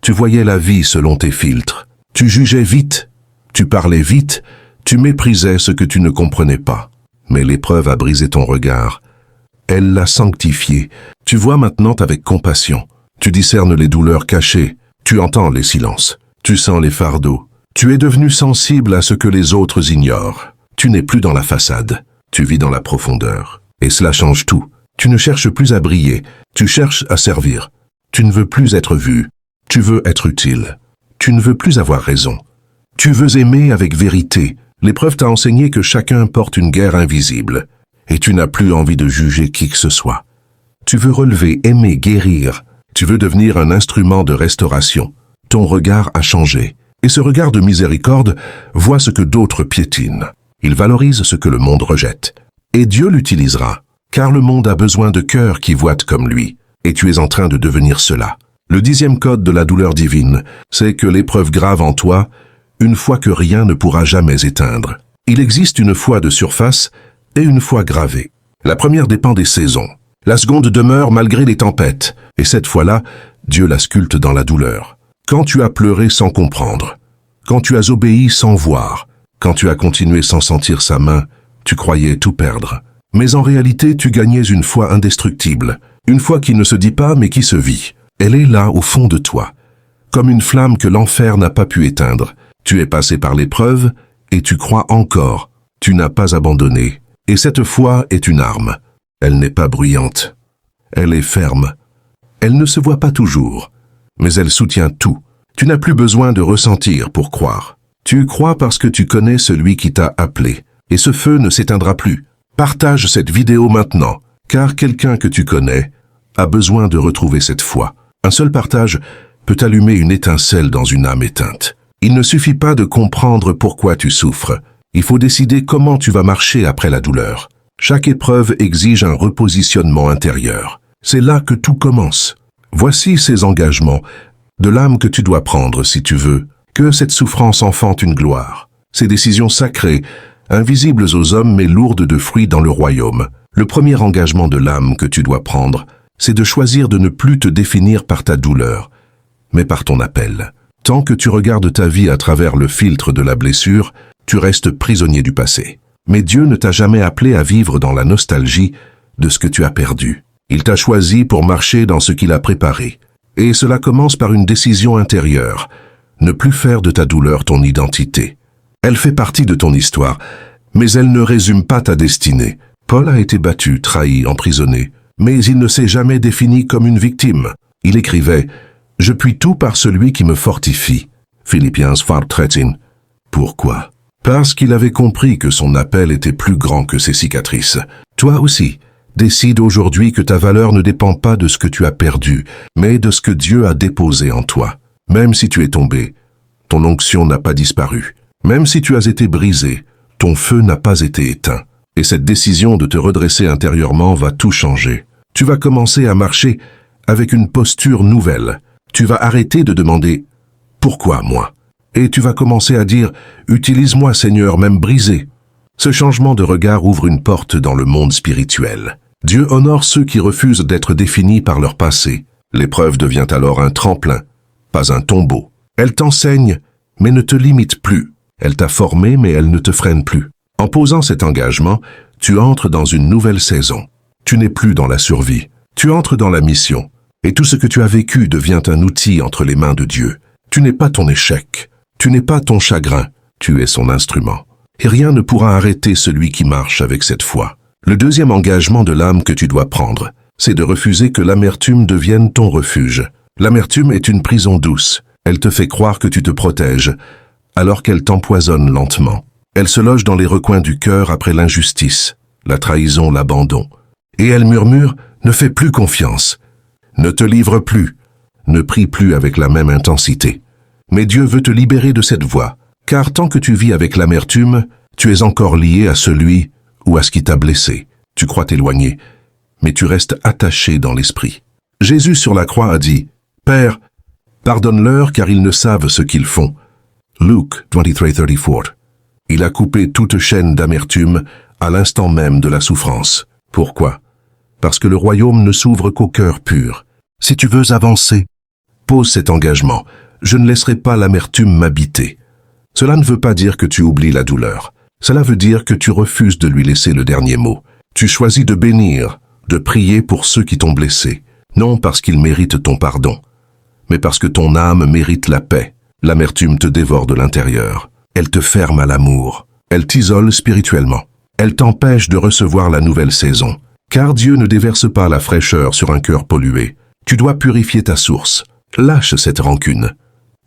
tu voyais la vie selon tes filtres. Tu jugeais vite, tu parlais vite, tu méprisais ce que tu ne comprenais pas. Mais l'épreuve a brisé ton regard. Elle l'a sanctifié. Tu vois maintenant avec compassion. Tu discernes les douleurs cachées. Tu entends les silences. Tu sens les fardeaux. Tu es devenu sensible à ce que les autres ignorent. Tu n'es plus dans la façade. Tu vis dans la profondeur. Et cela change tout. Tu ne cherches plus à briller. Tu cherches à servir. Tu ne veux plus être vu. Tu veux être utile. Tu ne veux plus avoir raison. Tu veux aimer avec vérité. L'épreuve t'a enseigné que chacun porte une guerre invisible. Et tu n'as plus envie de juger qui que ce soit. Tu veux relever, aimer, guérir. Tu veux devenir un instrument de restauration. Ton regard a changé. Et ce regard de miséricorde voit ce que d'autres piétinent. Il valorise ce que le monde rejette. Et Dieu l'utilisera, car le monde a besoin de cœurs qui voient comme lui. Et tu es en train de devenir cela. Le 10e code de la douleur divine, c'est que l'épreuve grave en toi, une foi que rien ne pourra jamais éteindre. Il existe une foi de surface et une foi gravée. La première dépend des saisons. La seconde demeure malgré les tempêtes. Et cette fois-là, Dieu la sculpte dans la douleur. Quand tu as pleuré sans comprendre, quand tu as obéi sans voir, quand tu as continué sans sentir sa main, tu croyais tout perdre. Mais en réalité, tu gagnais une foi indestructible. Une foi qui ne se dit pas mais qui se vit. Elle est là au fond de toi. Comme une flamme que l'enfer n'a pas pu éteindre. Tu es passé par l'épreuve et tu crois encore. Tu n'as pas abandonné. Et cette foi est une arme. Elle n'est pas bruyante. Elle est ferme. Elle ne se voit pas toujours, mais elle soutient tout. Tu n'as plus besoin de ressentir pour croire. Tu crois parce que tu connais celui qui t'a appelé. Et ce feu ne s'éteindra plus. Partage cette vidéo maintenant, car quelqu'un que tu connais a besoin de retrouver cette foi. Un seul partage peut allumer une étincelle dans une âme éteinte. Il ne suffit pas de comprendre pourquoi tu souffres. Il faut décider comment tu vas marcher après la douleur. Chaque épreuve exige un repositionnement intérieur. C'est là que tout commence. Voici ces engagements de l'âme que tu dois prendre si tu veux que cette souffrance enfante une gloire. Ces décisions sacrées, invisibles aux hommes mais lourdes de fruits dans le royaume. Le premier engagement de l'âme que tu dois prendre, c'est de choisir de ne plus te définir par ta douleur, mais par ton appel. Tant que tu regardes ta vie à travers le filtre de la blessure, tu restes prisonnier du passé. Mais Dieu ne t'a jamais appelé à vivre dans la nostalgie de ce que tu as perdu. Il t'a choisi pour marcher dans ce qu'il a préparé. Et cela commence par une décision intérieure. Ne plus faire de ta douleur ton identité. Elle fait partie de ton histoire, mais elle ne résume pas ta destinée. Paul a été battu, trahi, emprisonné, mais il ne s'est jamais défini comme une victime. Il écrivait « Je puis tout par celui qui me fortifie ». Philippiens 4:13. Pourquoi? Parce qu'il avait compris que son appel était plus grand que ses cicatrices. Toi aussi, décide aujourd'hui que ta valeur ne dépend pas de ce que tu as perdu, mais de ce que Dieu a déposé en toi. Même si tu es tombé, ton onction n'a pas disparu. Même si tu as été brisé, ton feu n'a pas été éteint. Et cette décision de te redresser intérieurement va tout changer. Tu vas commencer à marcher avec une posture nouvelle. Tu vas arrêter de demander « Pourquoi moi ?» Et tu vas commencer à dire « Utilise-moi Seigneur, même brisé ». Ce changement de regard ouvre une porte dans le monde spirituel. Dieu honore ceux qui refusent d'être définis par leur passé. L'épreuve devient alors un tremplin, pas un tombeau. Elle t'enseigne, mais ne te limite plus. Elle t'a formé, mais elle ne te freine plus. En posant cet engagement, tu entres dans une nouvelle saison. Tu n'es plus dans la survie. Tu entres dans la mission. Et tout ce que tu as vécu devient un outil entre les mains de Dieu. Tu n'es pas ton échec. Tu n'es pas ton chagrin. Tu es son instrument. Et rien ne pourra arrêter celui qui marche avec cette foi. Le deuxième engagement de l'âme que tu dois prendre, c'est de refuser que l'amertume devienne ton refuge. L'amertume est une prison douce. Elle te fait croire que tu te protèges, alors qu'elle t'empoisonne lentement. Elle se loge dans les recoins du cœur après l'injustice, la trahison, l'abandon. Et elle murmure « Ne fais plus confiance, ne te livre plus, ne prie plus avec la même intensité. » Mais Dieu veut te libérer de cette voie, car tant que tu vis avec l'amertume, tu es encore lié à celui ou à ce qui t'a blessé. Tu crois t'éloigner, mais tu restes attaché dans l'esprit. Jésus sur la croix a dit « Père, Pardonne-leur car ils ne savent ce qu'ils font. Luke 23:34. Il a coupé toute chaîne d'amertume à l'instant même de la souffrance. Pourquoi? Parce que le royaume ne s'ouvre qu'au cœur pur. Si tu veux avancer, pose cet engagement. Je ne laisserai pas l'amertume m'habiter. Cela ne veut pas dire que tu oublies la douleur. Cela veut dire que tu refuses de lui laisser le dernier mot. Tu choisis de bénir, de prier pour ceux qui t'ont blessé. Non parce qu'ils méritent ton pardon, mais parce que ton âme mérite la paix. L'amertume te dévore de l'intérieur. Elle te ferme à l'amour. Elle t'isole spirituellement. Elle t'empêche de recevoir la nouvelle saison. Car Dieu ne déverse pas la fraîcheur sur un cœur pollué. Tu dois purifier ta source. Lâche cette rancune.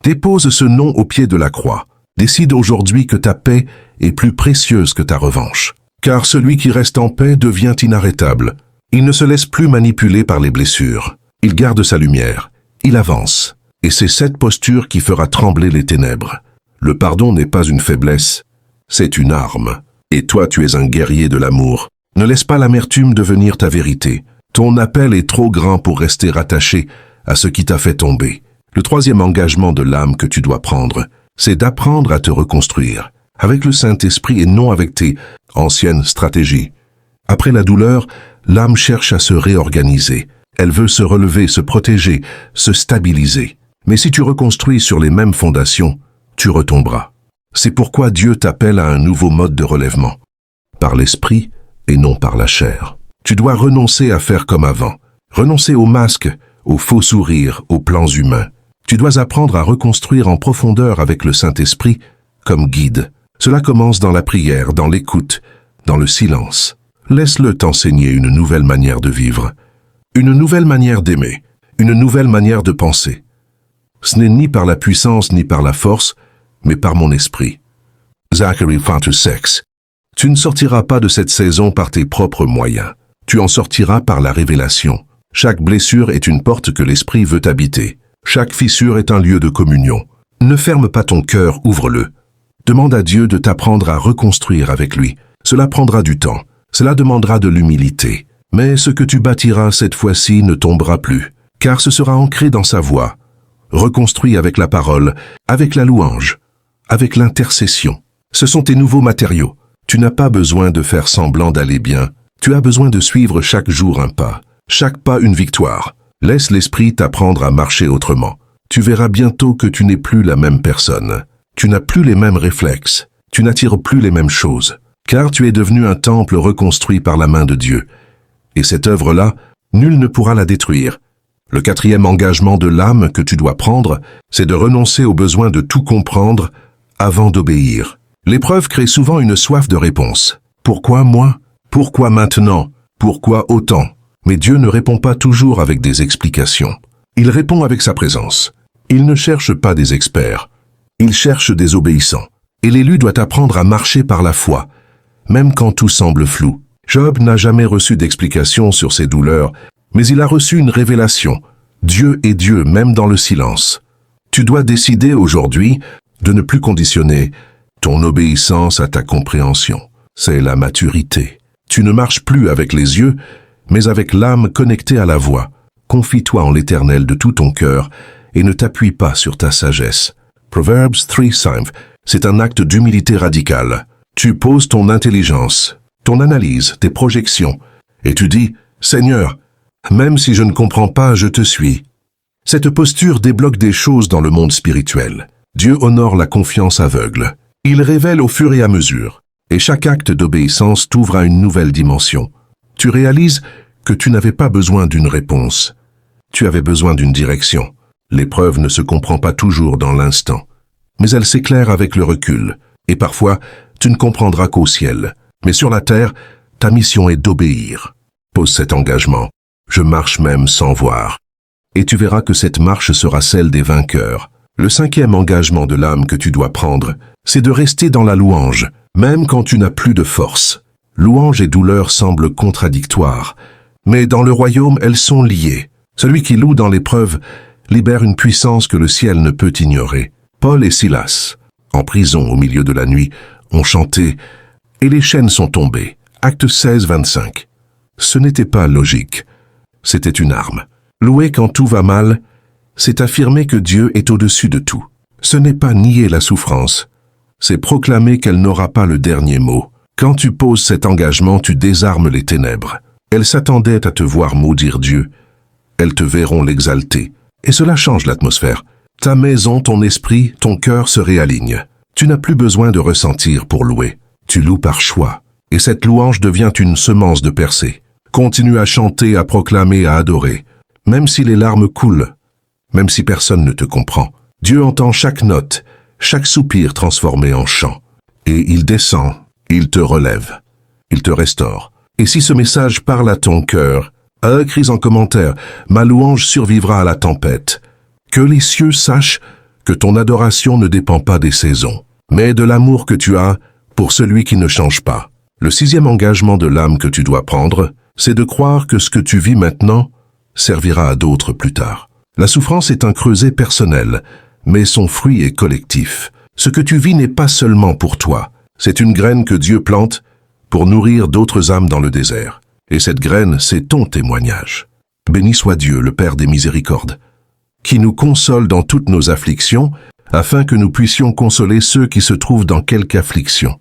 Dépose ce nom au pied de la croix. Décide aujourd'hui que ta paix est plus précieuse que ta revanche. Car celui qui reste en paix devient inarrêtable. Il ne se laisse plus manipuler par les blessures. Il garde sa lumière. Il avance. Et c'est cette posture qui fera trembler les ténèbres. Le pardon n'est pas une faiblesse, c'est une arme. Et toi, tu es un guerrier de l'amour. Ne laisse pas l'amertume devenir ta vérité. Ton appel est trop grand pour rester attaché à ce qui t'a fait tomber. Le troisième engagement de l'âme que tu dois prendre, c'est d'apprendre à te reconstruire, avec le Saint-Esprit et non avec tes anciennes stratégies. Après la douleur, l'âme cherche à se réorganiser. Elle veut se relever, se protéger, se stabiliser. Mais si tu reconstruis sur les mêmes fondations, tu retomberas. C'est pourquoi Dieu t'appelle à un nouveau mode de relèvement, par l'esprit et non par la chair. Tu dois renoncer à faire comme avant, renoncer aux masques, aux faux sourires, aux plans humains. Tu dois apprendre à reconstruire en profondeur avec le Saint-Esprit comme guide. Cela commence dans la prière, dans l'écoute, dans le silence. Laisse-le t'enseigner une nouvelle manière de vivre, une nouvelle manière d'aimer, une nouvelle manière de penser. Ce n'est ni par la puissance ni par la force, mais par mon esprit. Zacharie 4:6. Tu ne sortiras pas de cette saison par tes propres moyens. Tu en sortiras par la révélation. Chaque blessure est une porte que l'esprit veut habiter. Chaque fissure est un lieu de communion. Ne ferme pas ton cœur, ouvre-le. Demande à Dieu de t'apprendre à reconstruire avec lui. Cela prendra du temps. Cela demandera de l'humilité. Mais ce que tu bâtiras cette fois-ci ne tombera plus, car ce sera ancré dans sa voix. Reconstruit avec la parole, avec la louange, avec l'intercession. Ce sont tes nouveaux matériaux. Tu n'as pas besoin de faire semblant d'aller bien. Tu as besoin de suivre chaque jour un pas, chaque pas une victoire. Laisse l'esprit t'apprendre à marcher autrement. Tu verras bientôt que tu n'es plus la même personne. Tu n'as plus les mêmes réflexes. Tu n'attires plus les mêmes choses. Car tu es devenu un temple reconstruit par la main de Dieu. Et cette œuvre-là, nul ne pourra la détruire. Le quatrième engagement de l'âme que tu dois prendre, c'est de renoncer au besoin de tout comprendre avant d'obéir. L'épreuve crée souvent une soif de réponse. Pourquoi moi? Pourquoi maintenant? Pourquoi autant? Mais Dieu ne répond pas toujours avec des explications. Il répond avec sa présence. Il ne cherche pas des experts. Il cherche des obéissants. Et l'élu doit apprendre à marcher par la foi, même quand tout semble flou. Job n'a jamais reçu d'explication sur ses douleurs, mais il a reçu une révélation. Dieu est Dieu, même dans le silence. Tu dois décider aujourd'hui de ne plus conditionner ton obéissance à ta compréhension. C'est la maturité. Tu ne marches plus avec les yeux, mais avec l'âme connectée à la voix. Confie-toi en l'Éternel de tout ton cœur et ne t'appuie pas sur ta sagesse. Proverbs 3:5, c'est un acte d'humilité radicale. Tu poses ton intelligence, ton analyse, tes projections, et tu dis « Seigneur, même si je ne comprends pas, je te suis ». Cette posture débloque des choses dans le monde spirituel. Dieu honore la confiance aveugle. Il révèle au fur et à mesure, et chaque acte d'obéissance t'ouvre à une nouvelle dimension. Tu réalises que tu n'avais pas besoin d'une réponse. Tu avais besoin d'une direction. L'épreuve ne se comprend pas toujours dans l'instant, mais elle s'éclaire avec le recul, et parfois, tu ne comprendras qu'au ciel. Mais sur la terre, ta mission est d'obéir. Pose cet engagement. Je marche même sans voir. Et tu verras que cette marche sera celle des vainqueurs. Le cinquième engagement de l'âme que tu dois prendre, c'est de rester dans la louange, même quand tu n'as plus de force. Louange et douleur semblent contradictoires, mais dans le royaume, elles sont liées. Celui qui loue dans l'épreuve libère une puissance que le ciel ne peut ignorer. Paul et Silas, en prison au milieu de la nuit, ont chanté « Et les chaînes sont tombées ». Acte 16:25. Ce n'était pas logique, c'était une arme. Louer quand tout va mal c'est affirmer que Dieu est au-dessus de tout. Ce n'est pas nier la souffrance, c'est proclamer qu'elle n'aura pas le dernier mot. Quand tu poses cet engagement, tu désarmes les ténèbres. Elles s'attendaient à te voir maudire Dieu. Elles te verront l'exalter. Et cela change l'atmosphère. Ta maison, ton esprit, ton cœur se réalignent. Tu n'as plus besoin de ressentir pour louer. Tu loues par choix. Et cette louange devient une semence de percée. Continue à chanter, à proclamer, à adorer. Même si les larmes coulent, même si personne ne te comprend. Dieu entend chaque note, chaque soupir transformé en chant. Et il descend, il te relève, il te restaure. Et si ce message parle à ton cœur, écris en commentaire, ma louange survivra à la tempête. Que les cieux sachent que ton adoration ne dépend pas des saisons, mais de l'amour que tu as pour celui qui ne change pas. Le 6e engagement de l'âme que tu dois prendre, c'est de croire que ce que tu vis maintenant servira à d'autres plus tard. La souffrance est un creuset personnel, mais son fruit est collectif. Ce que tu vis n'est pas seulement pour toi, c'est une graine que Dieu plante pour nourrir d'autres âmes dans le désert. Et cette graine, c'est ton témoignage. Béni soit Dieu, le Père des miséricordes, qui nous console dans toutes nos afflictions, afin que nous puissions consoler ceux qui se trouvent dans quelque affliction.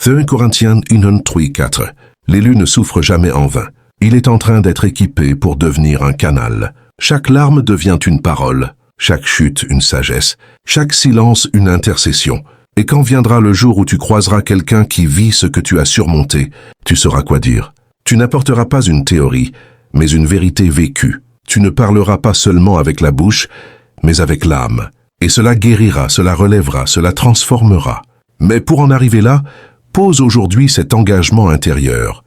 1 Corinthiens 1:3-4. L'élu ne souffre jamais en vain. Il est en train d'être équipé pour devenir un canal. Chaque larme devient une parole, chaque chute une sagesse, chaque silence une intercession. Et quand viendra le jour où tu croiseras quelqu'un qui vit ce que tu as surmonté, tu sauras quoi dire. Tu n'apporteras pas une théorie, mais une vérité vécue. Tu ne parleras pas seulement avec la bouche, mais avec l'âme. Et cela guérira, cela relèvera, cela transformera. Mais pour en arriver là, pose aujourd'hui cet engagement intérieur.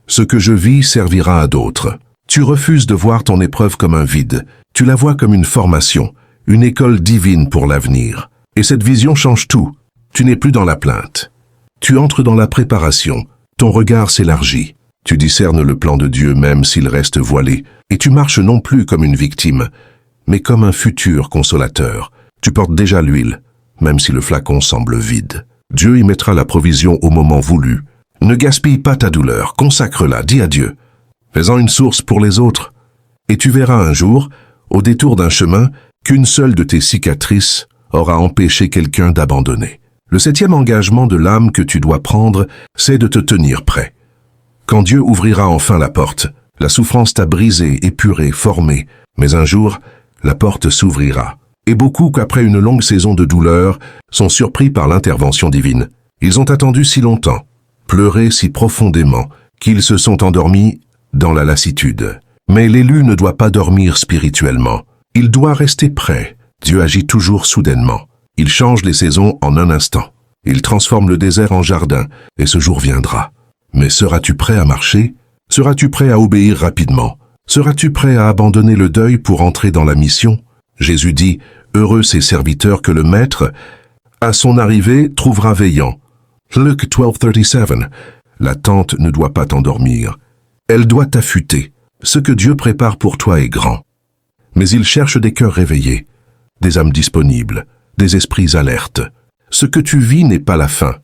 Ce que je vis servira à d'autres. Tu refuses de voir ton épreuve comme un vide. Tu la vois comme une formation, une école divine pour l'avenir. Et cette vision change tout. Tu n'es plus dans la plainte. Tu entres dans la préparation. Ton regard s'élargit. Tu discernes le plan de Dieu même s'il reste voilé. Et tu marches non plus comme une victime, mais comme un futur consolateur. Tu portes déjà l'huile, même si le flacon semble vide. Dieu y mettra la provision au moment voulu. Ne gaspille pas ta douleur, consacre-la, dis à Dieu. Fais-en une source pour les autres. Et tu verras un jour, au détour d'un chemin, qu'une seule de tes cicatrices aura empêché quelqu'un d'abandonner. Le 7e engagement de l'âme que tu dois prendre, c'est de te tenir prêt. Quand Dieu ouvrira enfin la porte, la souffrance t'a brisé, épuré, formé, mais un jour, la porte s'ouvrira. Et beaucoup, qu'après une longue saison de douleur, sont surpris par l'intervention divine. Ils ont attendu si longtemps, pleuré si profondément, qu'ils se sont endormis dans la lassitude. Mais l'élu ne doit pas dormir spirituellement. Il doit rester prêt. Dieu agit toujours soudainement. Il change les saisons en un instant. Il transforme le désert en jardin, et ce jour viendra. Mais seras-tu prêt à marcher? Seras-tu prêt à obéir rapidement? Seras-tu prêt à abandonner le deuil pour entrer dans la mission? Jésus dit, « Heureux ces serviteurs que le Maître, à son arrivée, trouvera veillant. » Luc 12:37. L'attente ne doit pas t'endormir. Elle doit t'affûter. Ce que Dieu prépare pour toi est grand. Mais il cherche des cœurs réveillés, des âmes disponibles, des esprits alertes. Ce que tu vis n'est pas la fin.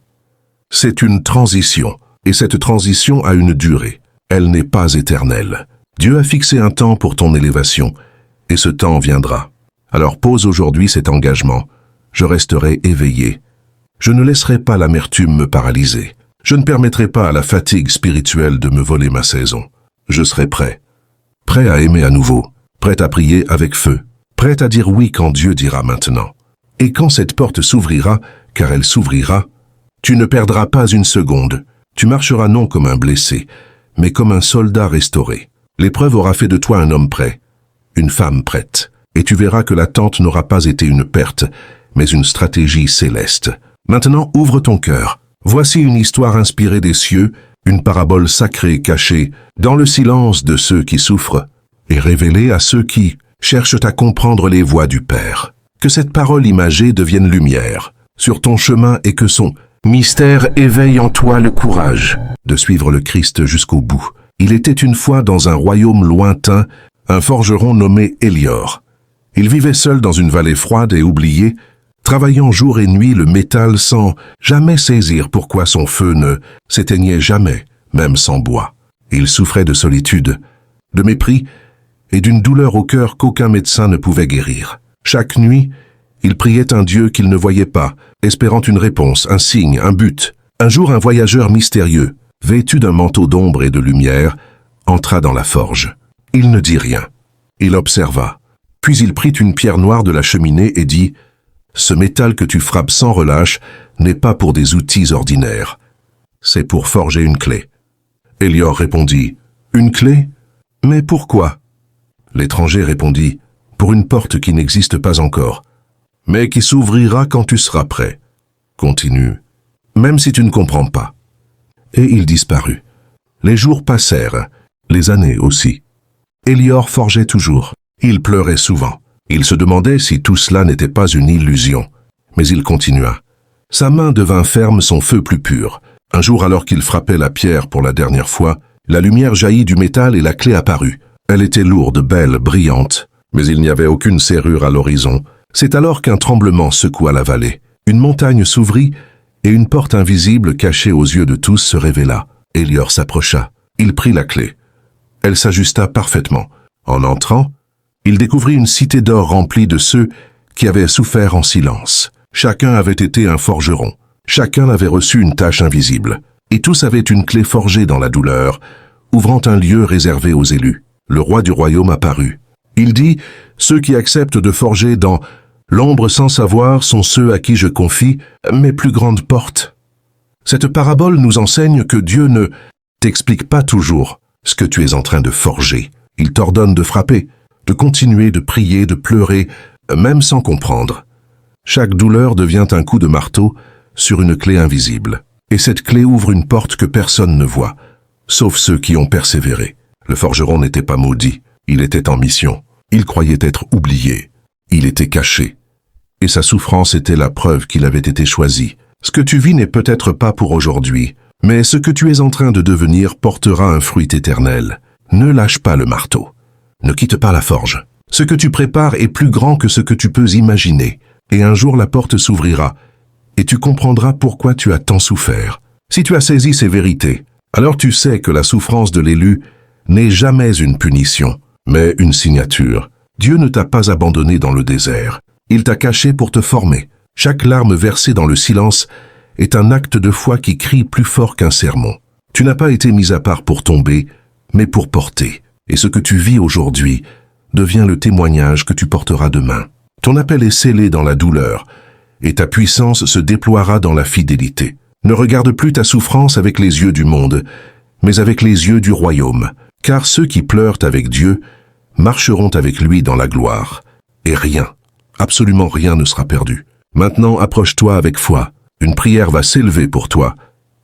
C'est une transition, et cette transition a une durée. Elle n'est pas éternelle. Dieu a fixé un temps pour ton élévation, et ce temps viendra. Alors pose aujourd'hui cet engagement. Je resterai éveillé. Je ne laisserai pas l'amertume me paralyser. Je ne permettrai pas à la fatigue spirituelle de me voler ma saison. Je serai prêt. Prêt à aimer à nouveau. Prêt à prier avec feu. Prêt à dire oui quand Dieu dira maintenant. Et quand cette porte s'ouvrira, car elle s'ouvrira, tu ne perdras pas une seconde. Tu marcheras non comme un blessé, mais comme un soldat restauré. L'épreuve aura fait de toi un homme prêt, une femme prête. Et tu verras que l'attente n'aura pas été une perte, mais une stratégie céleste. Maintenant, ouvre ton cœur. Voici une histoire inspirée des cieux, une parabole sacrée cachée dans le silence de ceux qui souffrent et révélée à ceux qui cherchent à comprendre les voies du Père. Que cette parole imagée devienne lumière sur ton chemin et que son mystère éveille en toi le courage de suivre le Christ jusqu'au bout. Il était une fois dans un royaume lointain un forgeron nommé Hélior. Il vivait seul dans une vallée froide et oubliée, travaillant jour et nuit le métal sans jamais saisir pourquoi son feu ne s'éteignait jamais, même sans bois. Il souffrait de solitude, de mépris et d'une douleur au cœur qu'aucun médecin ne pouvait guérir. Chaque nuit, il priait un Dieu qu'il ne voyait pas, espérant une réponse, un signe, un but. Un jour, un voyageur mystérieux, vêtu d'un manteau d'ombre et de lumière, entra dans la forge. Il ne dit rien. Il observa. Puis il prit une pierre noire de la cheminée et dit « Ce métal que tu frappes sans relâche n'est pas pour des outils ordinaires. C'est pour forger une clé. » Elior répondit « Une clé? Mais pourquoi ?» L'étranger répondit « Pour une porte qui n'existe pas encore, mais qui s'ouvrira quand tu seras prêt. Continue, même si tu ne comprends pas. » Et il disparut. Les jours passèrent, les années aussi. Elior forgeait toujours. Il pleurait souvent. Il se demandait si tout cela n'était pas une illusion. Mais il continua. Sa main devint ferme, son feu plus pur. Un jour, alors qu'il frappait la pierre pour la dernière fois, la lumière jaillit du métal et la clé apparut. Elle était lourde, belle, brillante, mais il n'y avait aucune serrure à l'horizon. C'est alors qu'un tremblement secoua la vallée. Une montagne s'ouvrit et une porte invisible cachée aux yeux de tous se révéla. Elior s'approcha. Il prit la clé. Elle s'ajusta parfaitement. En entrant, il découvrit une cité d'or remplie de ceux qui avaient souffert en silence. Chacun avait été un forgeron. Chacun avait reçu une tâche invisible. Et tous avaient une clé forgée dans la douleur, ouvrant un lieu réservé aux élus. Le roi du royaume apparut. Il dit « Ceux qui acceptent de forger dans l'ombre sans savoir sont ceux à qui je confie mes plus grandes portes. » Cette parabole nous enseigne que Dieu ne t'explique pas toujours ce que tu es en train de forger. Il t'ordonne de frapper, de continuer, de prier, de pleurer, même sans comprendre. Chaque douleur devient un coup de marteau sur une clé invisible. Et cette clé ouvre une porte que personne ne voit, sauf ceux qui ont persévéré. Le forgeron n'était pas maudit, il était en mission. Il croyait être oublié, il était caché. Et sa souffrance était la preuve qu'il avait été choisi. Ce que tu vis n'est peut-être pas pour aujourd'hui, mais ce que tu es en train de devenir portera un fruit éternel. Ne lâche pas le marteau. Ne quitte pas la forge. Ce que tu prépares est plus grand que ce que tu peux imaginer. Et un jour la porte s'ouvrira, et tu comprendras pourquoi tu as tant souffert. Si tu as saisi ces vérités, alors tu sais que la souffrance de l'élu n'est jamais une punition, mais une signature. Dieu ne t'a pas abandonné dans le désert. Il t'a caché pour te former. Chaque larme versée dans le silence est un acte de foi qui crie plus fort qu'un sermon. Tu n'as pas été mis à part pour tomber, mais pour porter. Et ce que tu vis aujourd'hui devient le témoignage que tu porteras demain. Ton appel est scellé dans la douleur, et ta puissance se déploiera dans la fidélité. Ne regarde plus ta souffrance avec les yeux du monde, mais avec les yeux du royaume, car ceux qui pleurent avec Dieu marcheront avec lui dans la gloire. Et rien, absolument rien ne sera perdu. Maintenant, approche-toi avec foi. Une prière va s'élever pour toi,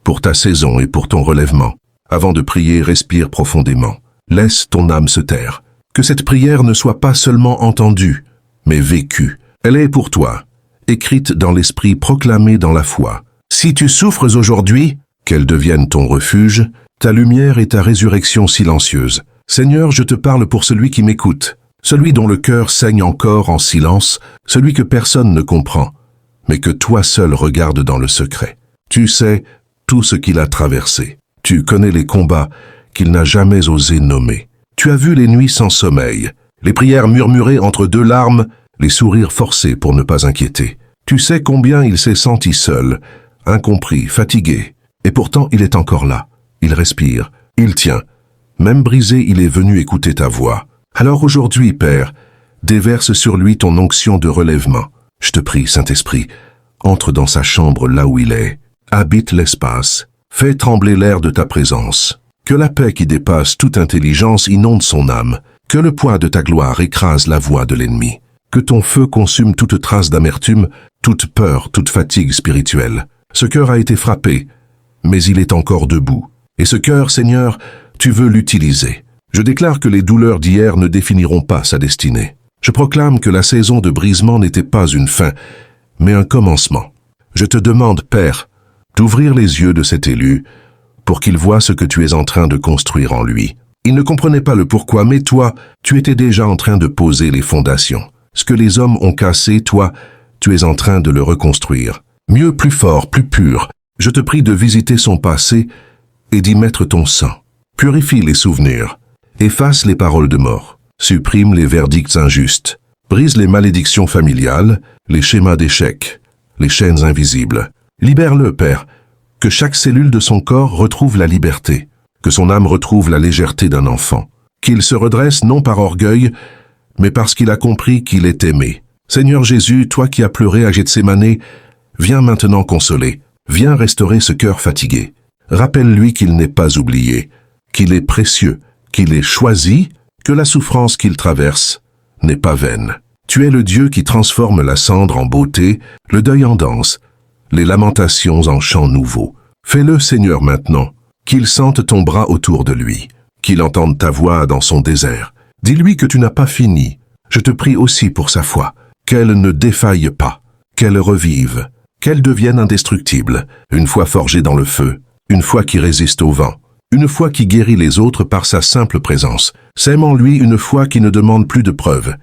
pour ta saison et pour ton relèvement. Avant de prier, respire profondément. Laisse ton âme se taire. Que cette prière ne soit pas seulement entendue, mais vécue. Elle est pour toi, écrite dans l'esprit, proclamée dans la foi. Si tu souffres aujourd'hui, qu'elle devienne ton refuge, ta lumière et ta résurrection silencieuse. Seigneur, je te parle pour celui qui m'écoute, celui dont le cœur saigne encore en silence, celui que personne ne comprend, mais que toi seul regardes dans le secret. Tu sais tout ce qu'il a traversé. Tu connais les combats qu'il n'a jamais osé nommer. Tu as vu les nuits sans sommeil, les prières murmurées entre deux larmes, les sourires forcés pour ne pas inquiéter. Tu sais combien il s'est senti seul, incompris, fatigué. Et pourtant, il est encore là. Il respire, il tient. Même brisé, il est venu écouter ta voix. Alors aujourd'hui, Père, déverse sur lui ton onction de relèvement. Je te prie, Saint-Esprit, entre dans sa chambre là où il est. Habite l'espace. Fais trembler l'air de ta présence. Que la paix qui dépasse toute intelligence inonde son âme. Que le poids de ta gloire écrase la voix de l'ennemi. Que ton feu consume toute trace d'amertume, toute peur, toute fatigue spirituelle. Ce cœur a été frappé, mais il est encore debout. Et ce cœur, Seigneur, tu veux l'utiliser. Je déclare que les douleurs d'hier ne définiront pas sa destinée. Je proclame que la saison de brisement n'était pas une fin, mais un commencement. Je te demande, Père, d'ouvrir les yeux de cet élu pour qu'il voie ce que tu es en train de construire en lui. Il ne comprenait pas le pourquoi, mais toi, tu étais déjà en train de poser les fondations. Ce que les hommes ont cassé, toi, tu es en train de le reconstruire. Mieux, plus fort, plus pur. Je te prie de visiter son passé et d'y mettre ton sang. Purifie les souvenirs. Efface les paroles de mort. Supprime les verdicts injustes. Brise les malédictions familiales, les schémas d'échec, les chaînes invisibles. Libère-le, Père, que chaque cellule de son corps retrouve la liberté, que son âme retrouve la légèreté d'un enfant, qu'il se redresse non par orgueil, mais parce qu'il a compris qu'il est aimé. Seigneur Jésus, toi qui as pleuré à Gethsémanée, viens maintenant consoler, viens restaurer ce cœur fatigué. Rappelle-lui qu'il n'est pas oublié, qu'il est précieux, qu'il est choisi, que la souffrance qu'il traverse n'est pas vaine. Tu es le Dieu qui transforme la cendre en beauté, le deuil en danse, les lamentations en chants nouveaux. Fais-le, Seigneur, maintenant, qu'il sente ton bras autour de lui, qu'il entende ta voix dans son désert. Dis-lui que tu n'as pas fini. Je te prie aussi pour sa foi, qu'elle ne défaille pas, qu'elle revive, qu'elle devienne indestructible, une foi forgée dans le feu, une foi qui résiste au vent, une foi qui guérit les autres par sa simple présence. Sème en lui une foi qui ne demande plus de preuves,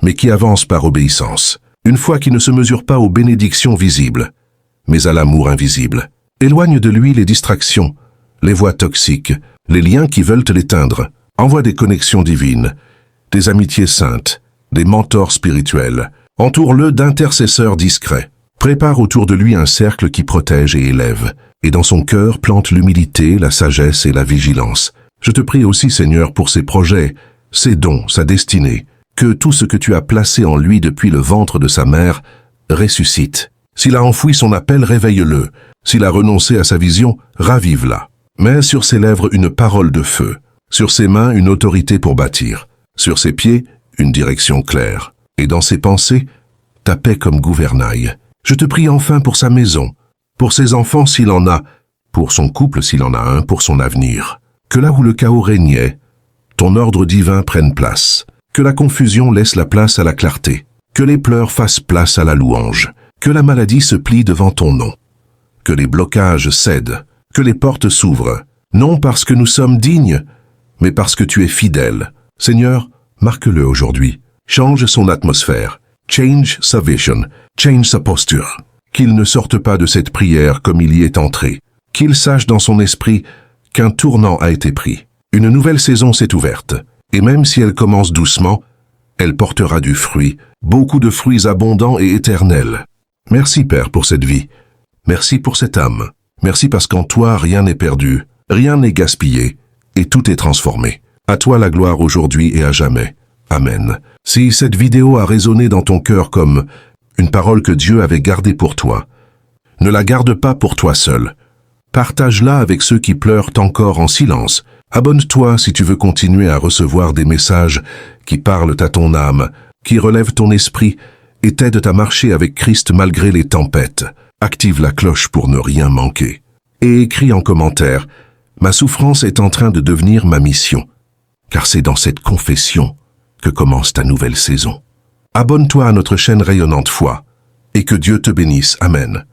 mais qui avance par obéissance. Une foi qui ne se mesure pas aux bénédictions visibles, mais à l'amour invisible. Éloigne de lui les distractions, les voix toxiques, les liens qui veulent l'éteindre. Envoie des connexions divines, des amitiés saintes, des mentors spirituels. Entoure-le d'intercesseurs discrets. Prépare autour de lui un cercle qui protège et élève, et dans son cœur plante l'humilité, la sagesse et la vigilance. Je te prie aussi, Seigneur, pour ses projets, ses dons, sa destinée, que tout ce que tu as placé en lui depuis le ventre de sa mère ressuscite. S'il a enfoui son appel, réveille-le. S'il a renoncé à sa vision, ravive-la. Mets sur ses lèvres une parole de feu, sur ses mains une autorité pour bâtir, sur ses pieds une direction claire, et dans ses pensées, ta paix comme gouvernail. Je te prie enfin pour sa maison, pour ses enfants s'il en a, pour son couple s'il en a un, pour son avenir. Que là où le chaos régnait, ton ordre divin prenne place. Que la confusion laisse la place à la clarté. Que les pleurs fassent place à la louange. Que la maladie se plie devant ton nom. Que les blocages cèdent. Que les portes s'ouvrent. Non parce que nous sommes dignes, mais parce que tu es fidèle. Seigneur, marque-le aujourd'hui. Change son atmosphère. Change sa vision. Change sa posture. Qu'il ne sorte pas de cette prière comme il y est entré. Qu'il sache dans son esprit qu'un tournant a été pris. Une nouvelle saison s'est ouverte. Et même si elle commence doucement, elle portera du fruit, beaucoup de fruits abondants et éternels. Merci, Père, pour cette vie. Merci pour cette âme. Merci parce qu'en toi, rien n'est perdu, rien n'est gaspillé, et tout est transformé. À toi la gloire aujourd'hui et à jamais. Amen. Si cette vidéo a résonné dans ton cœur comme une parole que Dieu avait gardée pour toi, ne la garde pas pour toi seul. Partage-la avec ceux qui pleurent encore en silence. Abonne-toi si tu veux continuer à recevoir des messages qui parlent à ton âme, qui relèvent ton esprit et t'aident à marcher avec Christ malgré les tempêtes. Active la cloche pour ne rien manquer. Et écris en commentaire « Ma souffrance est en train de devenir ma mission », car c'est dans cette confession que commence ta nouvelle saison. Abonne-toi à notre chaîne Rayonnante Foi et que Dieu te bénisse. Amen.